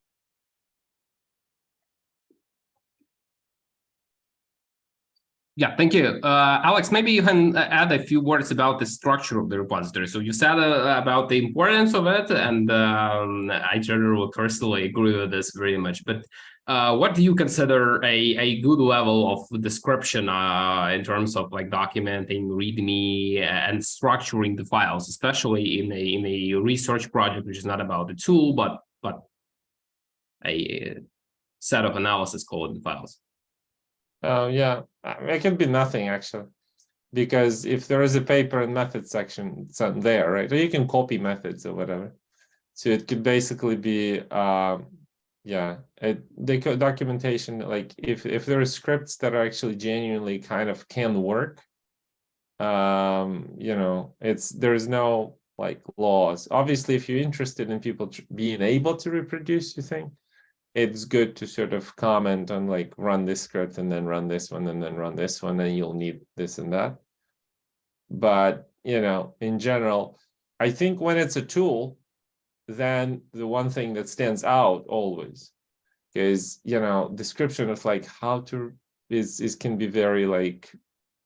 Yeah, thank you. Alex, maybe you can add a few words about the structure of the repository. So you said about the importance of it, and I generally personally agree with this very much. But what do you consider a good level of description in terms of like documenting, README, and structuring the files, especially in a research project, which is not about the tool, but a set of analysis code and files? yeah, it could be nothing actually. because if there is a paper and method section, it's not there, right? Or you can copy methods or whatever. So it could basically be, yeah, the documentation, like if there are scripts that are actually genuinely kind of can work, you know, there's no like laws. Obviously, if you're interested in people being able to reproduce, you think it's good to sort of comment on like run this script and then run this one and then run this one, and you'll need this and that. But, you know, in general, I think when it's a tool, then the one thing that stands out always is, you know, description of like how to can be very like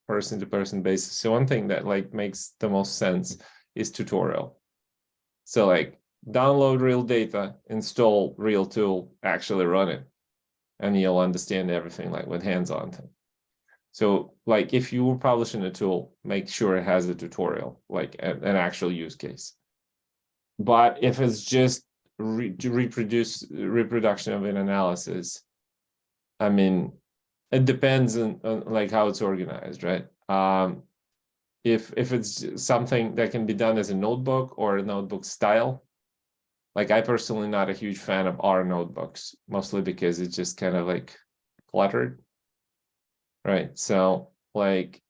person to person basis. So one thing that like makes the most sense is tutorial. So like download real data, install real tool, actually run it, and you'll understand everything like with hands-on thing. So like if you were publishing a tool, make sure it has a tutorial, like an actual use case. But if it's just reproduction of an analysis, I mean, it depends on like how it's organized, right? If it's something that can be done as a notebook or a notebook style, like I personally not a huge fan of R notebooks, mostly because it's just kind of like cluttered, right? So like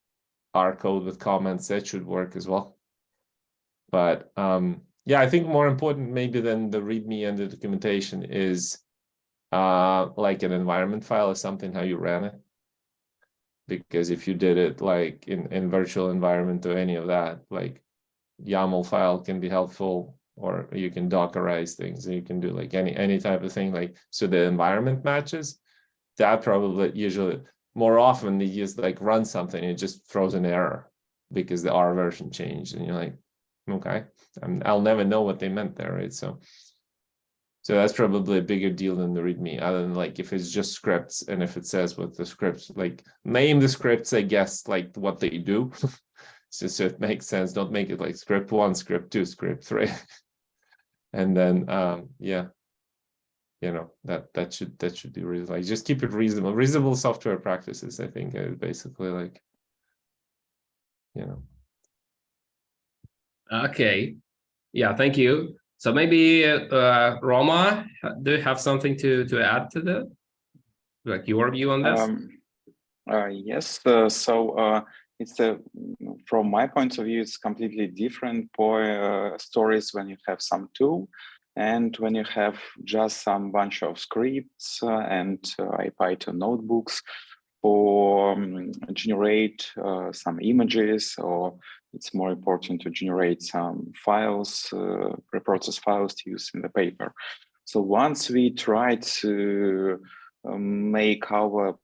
R code with comments, that should work as well. But yeah, I think more important maybe than the README and the documentation is like an environment file or something, how you ran it. Because if you did it like in virtual environment or any of that, like YAML file can be helpful, or you can Dockerize things, and you can do like any type of thing, like so the environment matches. That probably usually more often they just like run something and it just throws an error because the R version changed, and you're like, okay, I'll never know what they meant there, right? So that's probably a bigger deal than the README, other than like if it's just scripts and if it says what the scripts, like name the scripts, I guess, like what they do. So it makes sense. Don't make it like script 1, script 2, script 3. And then yeah, you know, that should be really like, just keep it reasonable software practices, I think, basically, like, you know. Okay, yeah, thank you. So maybe Roma, do you have something to add to that, like your view on this? Yes, so it's from my point of view, it's completely different stories when you have some tool and when you have just some bunch of scripts and IPython notebooks for generate some images, or it's more important to generate some files, preprocessed files to use in the paper. So once we try to make our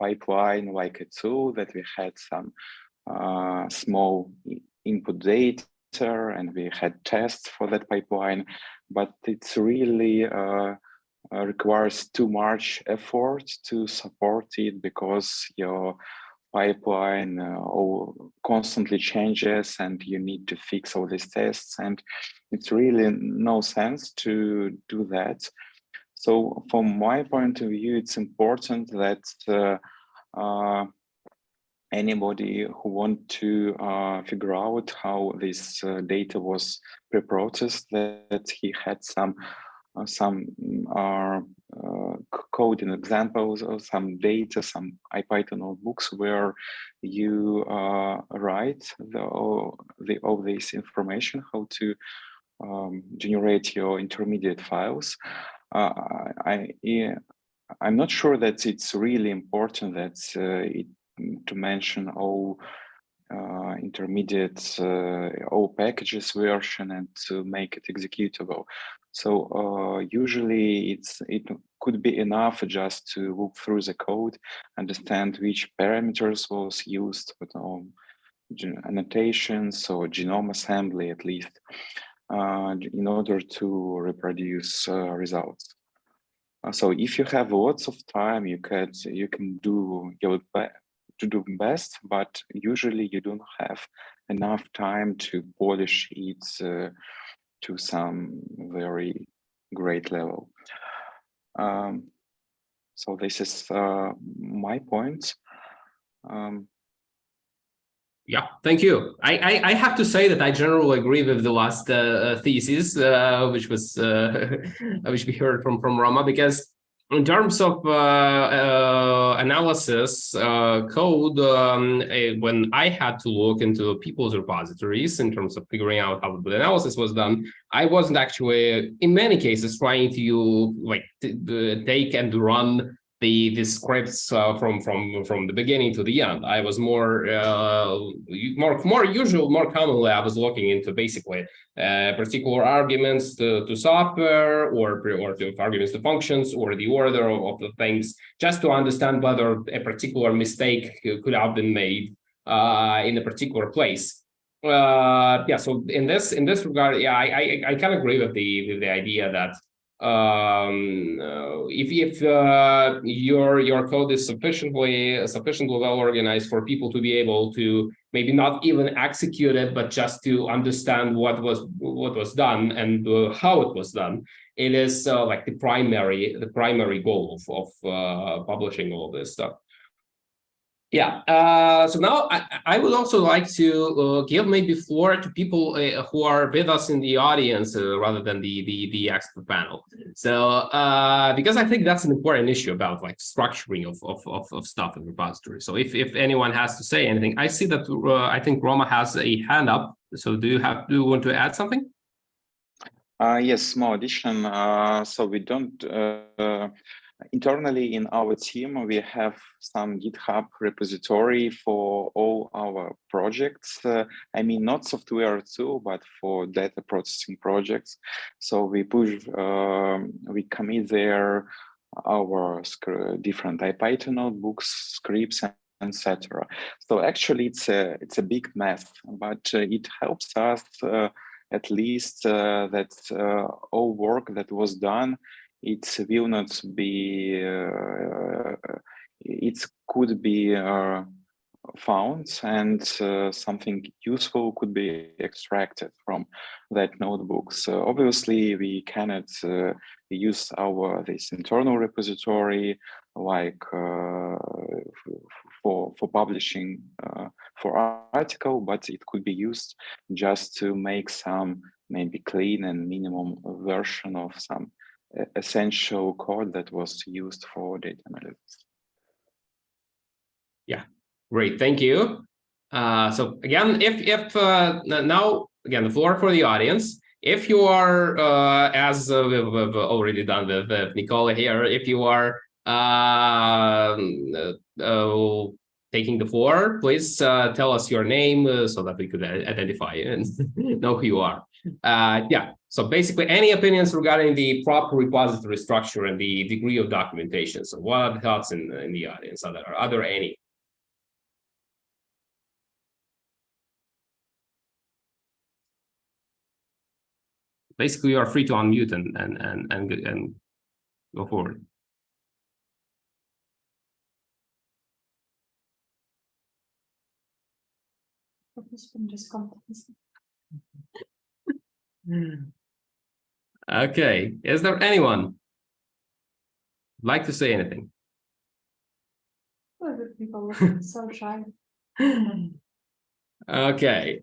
pipeline like a tool that we had some small input data and we had tests for that pipeline, but it's really requires too much effort to support it because your pipeline constantly changes and you need to fix all these tests, and it's really no sense to do that. So from my point of view, it's important that anybody who want to figure out how this data was preprocessed, that he had some coding examples or some data, some IPython notebooks where you write all this information, how to generate your intermediate files. I'm not sure that it's really important that to mention all intermediate all packages version and to make it executable. So usually it could be enough just to look through the code, understand which parameters was used, but annotations or genome assembly at least, in order to reproduce results. So if you have lots of time, you can do your best, but usually you don't have enough time to polish it to some very great level. So this is my point. Yeah, thank you. I have to say that I generally agree with the last thesis, which was which we heard from Roma, because in terms of analysis code, when I had to look into people's repositories in terms of figuring out how the analysis was done, I wasn't actually, in many cases, trying to like take and run the scripts from the beginning to the end. I was more commonly I was looking into basically particular arguments to software or to arguments to functions or the order of the things, just to understand whether a particular mistake could have been made in a particular place. Yeah, so in this regard, yeah, I kind of agree with the idea that if your code is sufficiently well organized for people to be able to maybe not even execute it, but just to understand what was done and how it was done, it is like the primary goal of publishing all this stuff. Yeah. So now I would also like to give maybe floor to people who are with us in the audience rather than the expert panel. So because I think that's an important issue about like structuring of stuff in repository. So if anyone has to say anything, I see that I think Roma has a hand up. So do you want to add something? Yes, small addition. So we don't. Internally in our team, we have some GitHub repository for all our projects. I mean, not software too, but for data processing projects. So we push, we commit there our different IPython notebooks, scripts, etc. So actually, it's a big mess, but it helps us at least that all work that was done, it will not be, it could be found, and something useful could be extracted from that notebook. So obviously we cannot use this internal repository like for publishing for article, but it could be used just to make some maybe clean and minimum version of some essential code that was used for data analysis. Yeah, great, thank you. So again, if now again the floor for the audience. If you are as we've already done with Nicola here, if you are taking the floor, please tell us your name so that we could identify you and know who you are. Yeah, so basically any opinions regarding the proper repository structure and the degree of documentation. So what are the thoughts in the audience? Are there any? Basically, you are free to unmute and go forward. Okay, is there anyone like to say anything? People so shy. Okay,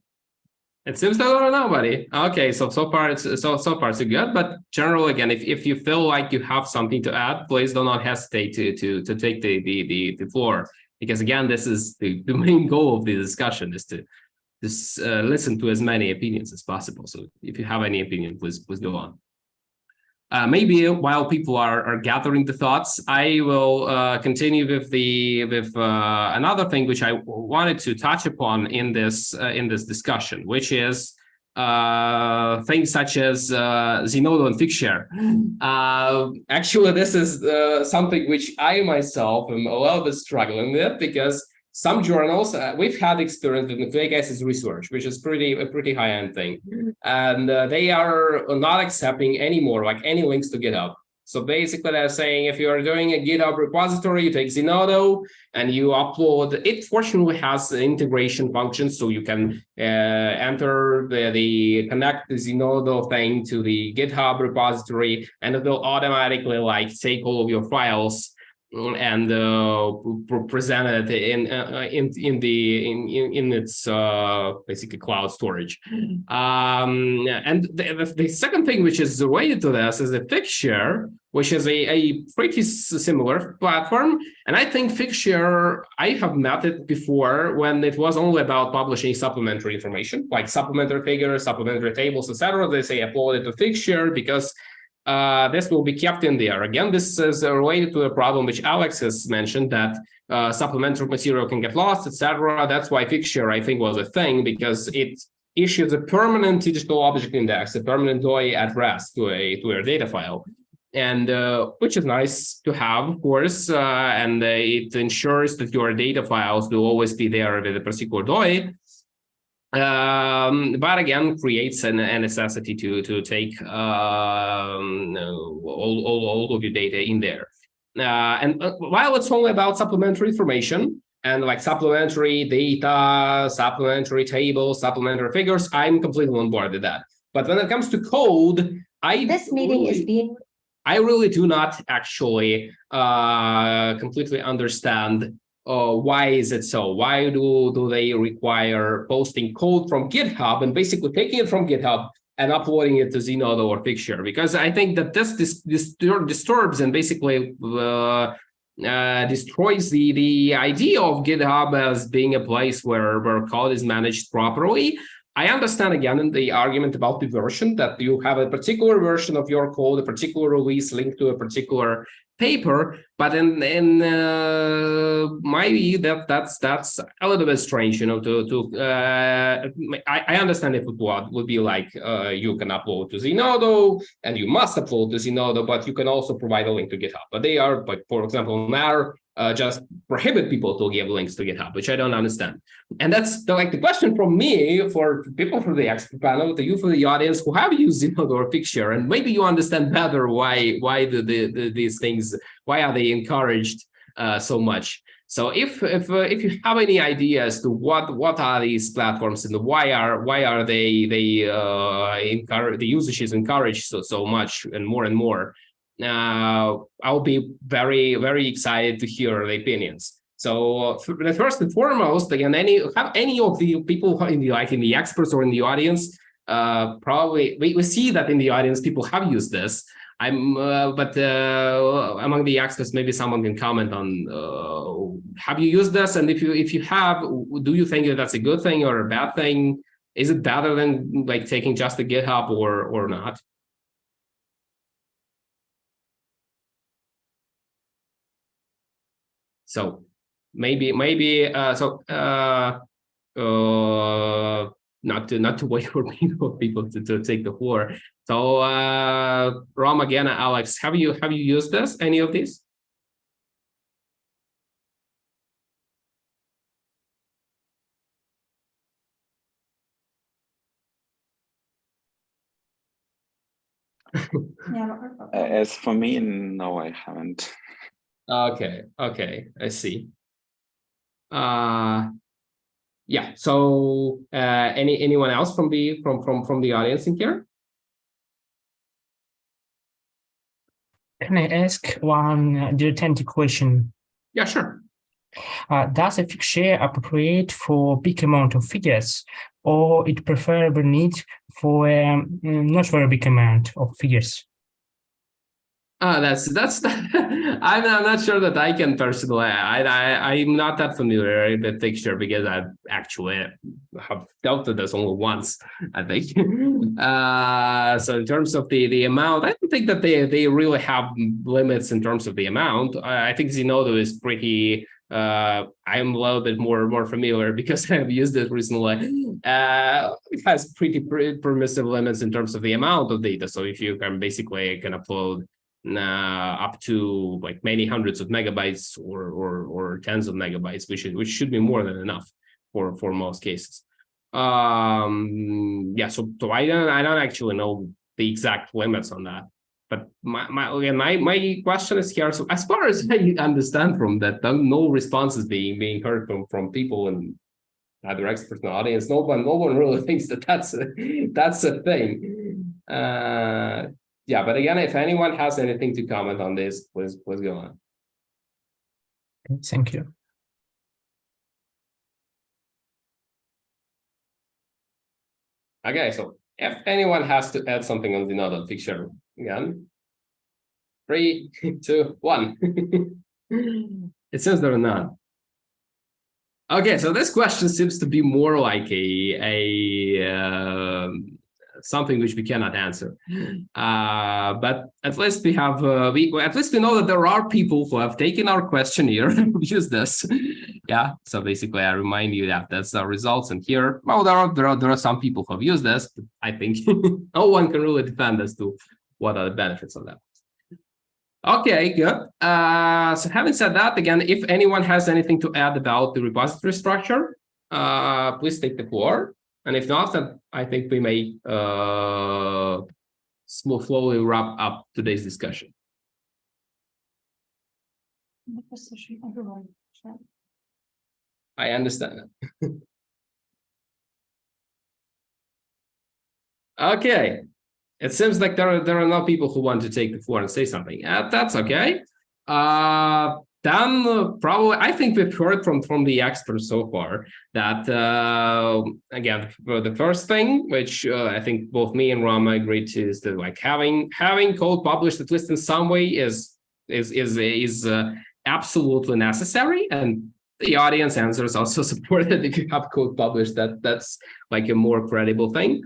it seems there are nobody. Okay, so far it's so far so good. But generally, again, if you feel like you have something to add, please do not hesitate to take the floor, because again, this is the main goal of the discussion is to listen to as many opinions as possible. So if you have any opinion, please go on. Maybe while people are gathering the thoughts, I will continue with another thing which I wanted to touch upon in this discussion, which is things such as Zenodo and Figshare. Actually, this is something which I myself am a little bit struggling with, because some journals, we've had experience with nucleic acids research, which is a pretty high-end thing. And they are not accepting anymore, like any links to GitHub. So basically they're saying if you're doing a GitHub repository, you take Zenodo and you upload. It fortunately has integration functions, so you can enter connect the Zenodo thing to the GitHub repository, and it will automatically like take all of your files and presented in its basically cloud storage. And the second thing which is related to this is a Figshare, which is a pretty similar platform. And I think Figshare, I have met it before when it was only about publishing supplementary information, like supplementary figures, supplementary tables, etc. They say upload it to Figshare because this will be kept in there. Again, this is related to a problem which Alex has mentioned, that supplementary material can get lost, etc. That's why Figshare, I think, was a thing, because it issues a permanent digital object index, a permanent DOI address to a data file, and which is nice to have, of course, and it ensures that your data files will always be there with a particular DOI. But again, creates a necessity to take all of your data in there. And while it's only about supplementary information and like supplementary data, supplementary tables, supplementary figures, I'm completely on board with that. But when it comes to code, I really do not actually completely understand why is it so? Why do they require posting code from GitHub and basically taking it from GitHub and uploading it to Zenodo or Figshare? Because I think that this disturbs and basically destroys the idea of GitHub as being a place where code is managed properly. I understand, again, in the argument about the version, that you have a particular version of your code, a particular release linked to a particular paper, but in my view, that's a little bit strange, you know. I understand if it would be like you can upload to Zenodo and you must upload to Zenodo, but you can also provide a link to GitHub. But they are, like, for example, now just prohibit people to give links to GitHub, which I don't understand. And that's the question from me for people from the expert panel, to you for the audience who have used Zenodo or Figshare, and maybe you understand better why these things, why are they encouraged so much. So if you have any ideas to what are these platforms and why are they encourage, the usage is encouraged so much and more. I'll be very, very excited to hear the opinions. So first and foremost, again, any of the people in the experts or in the audience, probably we see that in the audience people have used this. But among the experts, maybe someone can comment on have you used this, and if you have, do you think that that's a good thing or a bad thing? Is it better than like taking just the GitHub or not? So maybe not to wait for people to take the floor. So Ram, again, Alex, have you used this, any of these? As for me, no, I haven't. Okay, I see. Yeah. So anyone else from the audience in here? Can I ask one dilettante question? Yeah, sure. Does a Figshare appropriate for big amount of figures, or it preferably need for not very big amount of figures? That's I'm not sure that I can personally. I'm not that familiar with Figshare because I actually have dealt with this only once, I think. So in terms of the amount, I don't think that they really have limits in terms of the amount. I think Zenodo is pretty. I'm a little bit more familiar because I've used it recently. It has pretty permissive limits in terms of the amount of data. So if you can basically upload up to like many hundreds of megabytes or tens of megabytes, which should be more than enough for most cases. Yeah, so I don't actually know the exact limits on that. But my question is here. So as far as I understand from that, no responses being heard from people and other experts in the audience. No one really thinks that that's a thing. Yeah, but again, if anyone has anything to comment on this, please go on. Thank you. Okay, so if anyone has to add something on the nodal picture, again, 3, 2, 1. It seems there are none. Okay, so this question seems to be more like something which we cannot answer. But at least we have at least we know that there are people who have taken our questionnaire and used this. Yeah, so basically I remind you that that's our results, and here, well, there are some people who have used this, but I think no one can really defend as to what are the benefits of that. Okay, good. So having said that, again, if anyone has anything to add about the repository structure, please take the floor. And if not, then I think we may slowly wrap up today's discussion. I understand that. Okay. It seems like there are no people who want to take the floor and say something. That's okay. Then probably I think we've heard from the experts so far that again, the first thing which I think both me and Rama agreed to is that like having code published at least in some way is absolutely necessary, and the audience answers also support that if you have code published, that's like a more credible thing.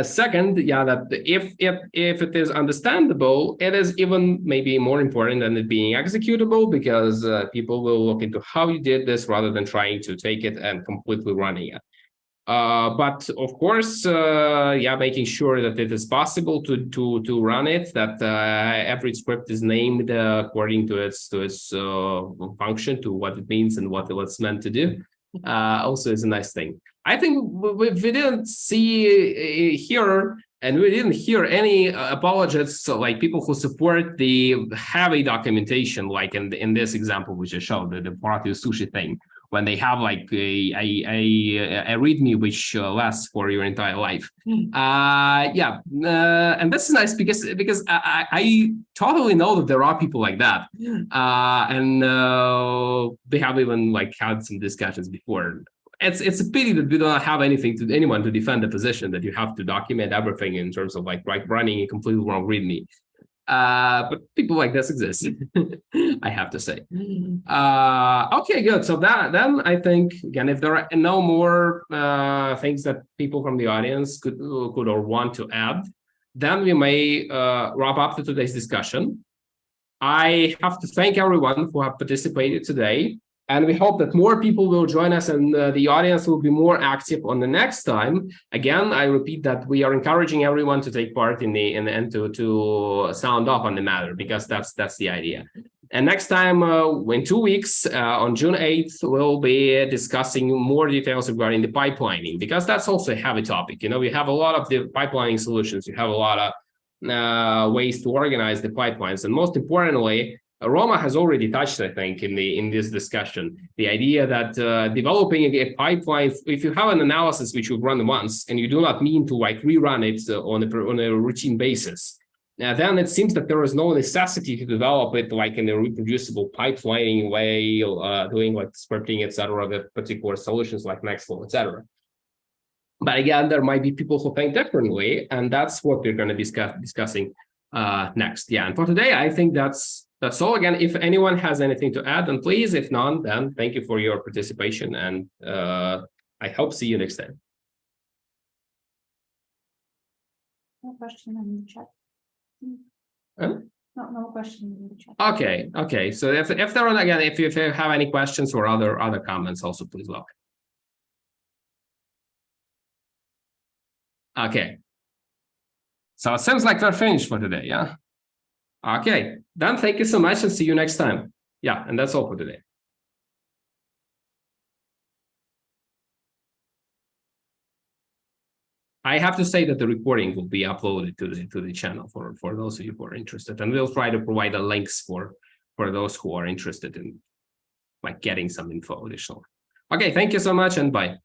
Second, yeah, that if it is understandable, it is even maybe more important than it being executable, because people will look into how you did this rather than trying to take it and completely running it. But of course, yeah, making sure that it is possible to run it, that every script is named according to its function, to what it means and what it's meant to do, also is a nice thing. I think we didn't see here, and we didn't hear any apologists, like people who support the heavy documentation, like in this example which I showed, the party sushi thing, when they have like a README which lasts for your entire life. Yeah, and this is nice because I totally know that there are people like that, and they have even like had some discussions before. It's a pity that we don't have anyone to defend the position that you have to document everything in terms of like running a completely wrong README. But people like this exist, I have to say. Okay, good. So then I think, again, if there are no more things that people from the audience could or want to add, then we may wrap up today's discussion. I have to thank everyone who have participated today. And we hope that more people will join us, and the audience will be more active on the next time. Again, I repeat that we are encouraging everyone to take part in the end to sound off on the matter, because that's the idea. And next time, in 2 weeks, on June 8th, we'll be discussing more details regarding the pipelining, because that's also a heavy topic. You know, we have a lot of the pipelining solutions. We have a lot of ways to organize the pipelines, and most importantly, Roma has already touched, I think, in this discussion, the idea that developing a pipeline, if you have an analysis which you run once and you do not mean to like rerun it on a routine basis, then it seems that there is no necessity to develop it like in a reproducible pipelining way, doing like scripting, etc., with particular solutions like Nextflow, etc. But again, there might be people who think differently, and that's what we're going to be discussing next. Yeah, and for today, I think that's all. Again, if anyone has anything to add, then please. If none, then thank you for your participation, and I hope see you next time. No question in the chat. Huh? No question in the chat. Okay. So if there are, again, if you have any questions or other comments, also please look. Okay. So it seems like we're finished for today, yeah? Okay, then thank you so much and see you next time. Yeah, and that's all for today. I have to say that the recording will be uploaded to the channel for those of you who are interested, and we'll try to provide the links for those who are interested in like getting some info additional. Okay, thank you so much and bye.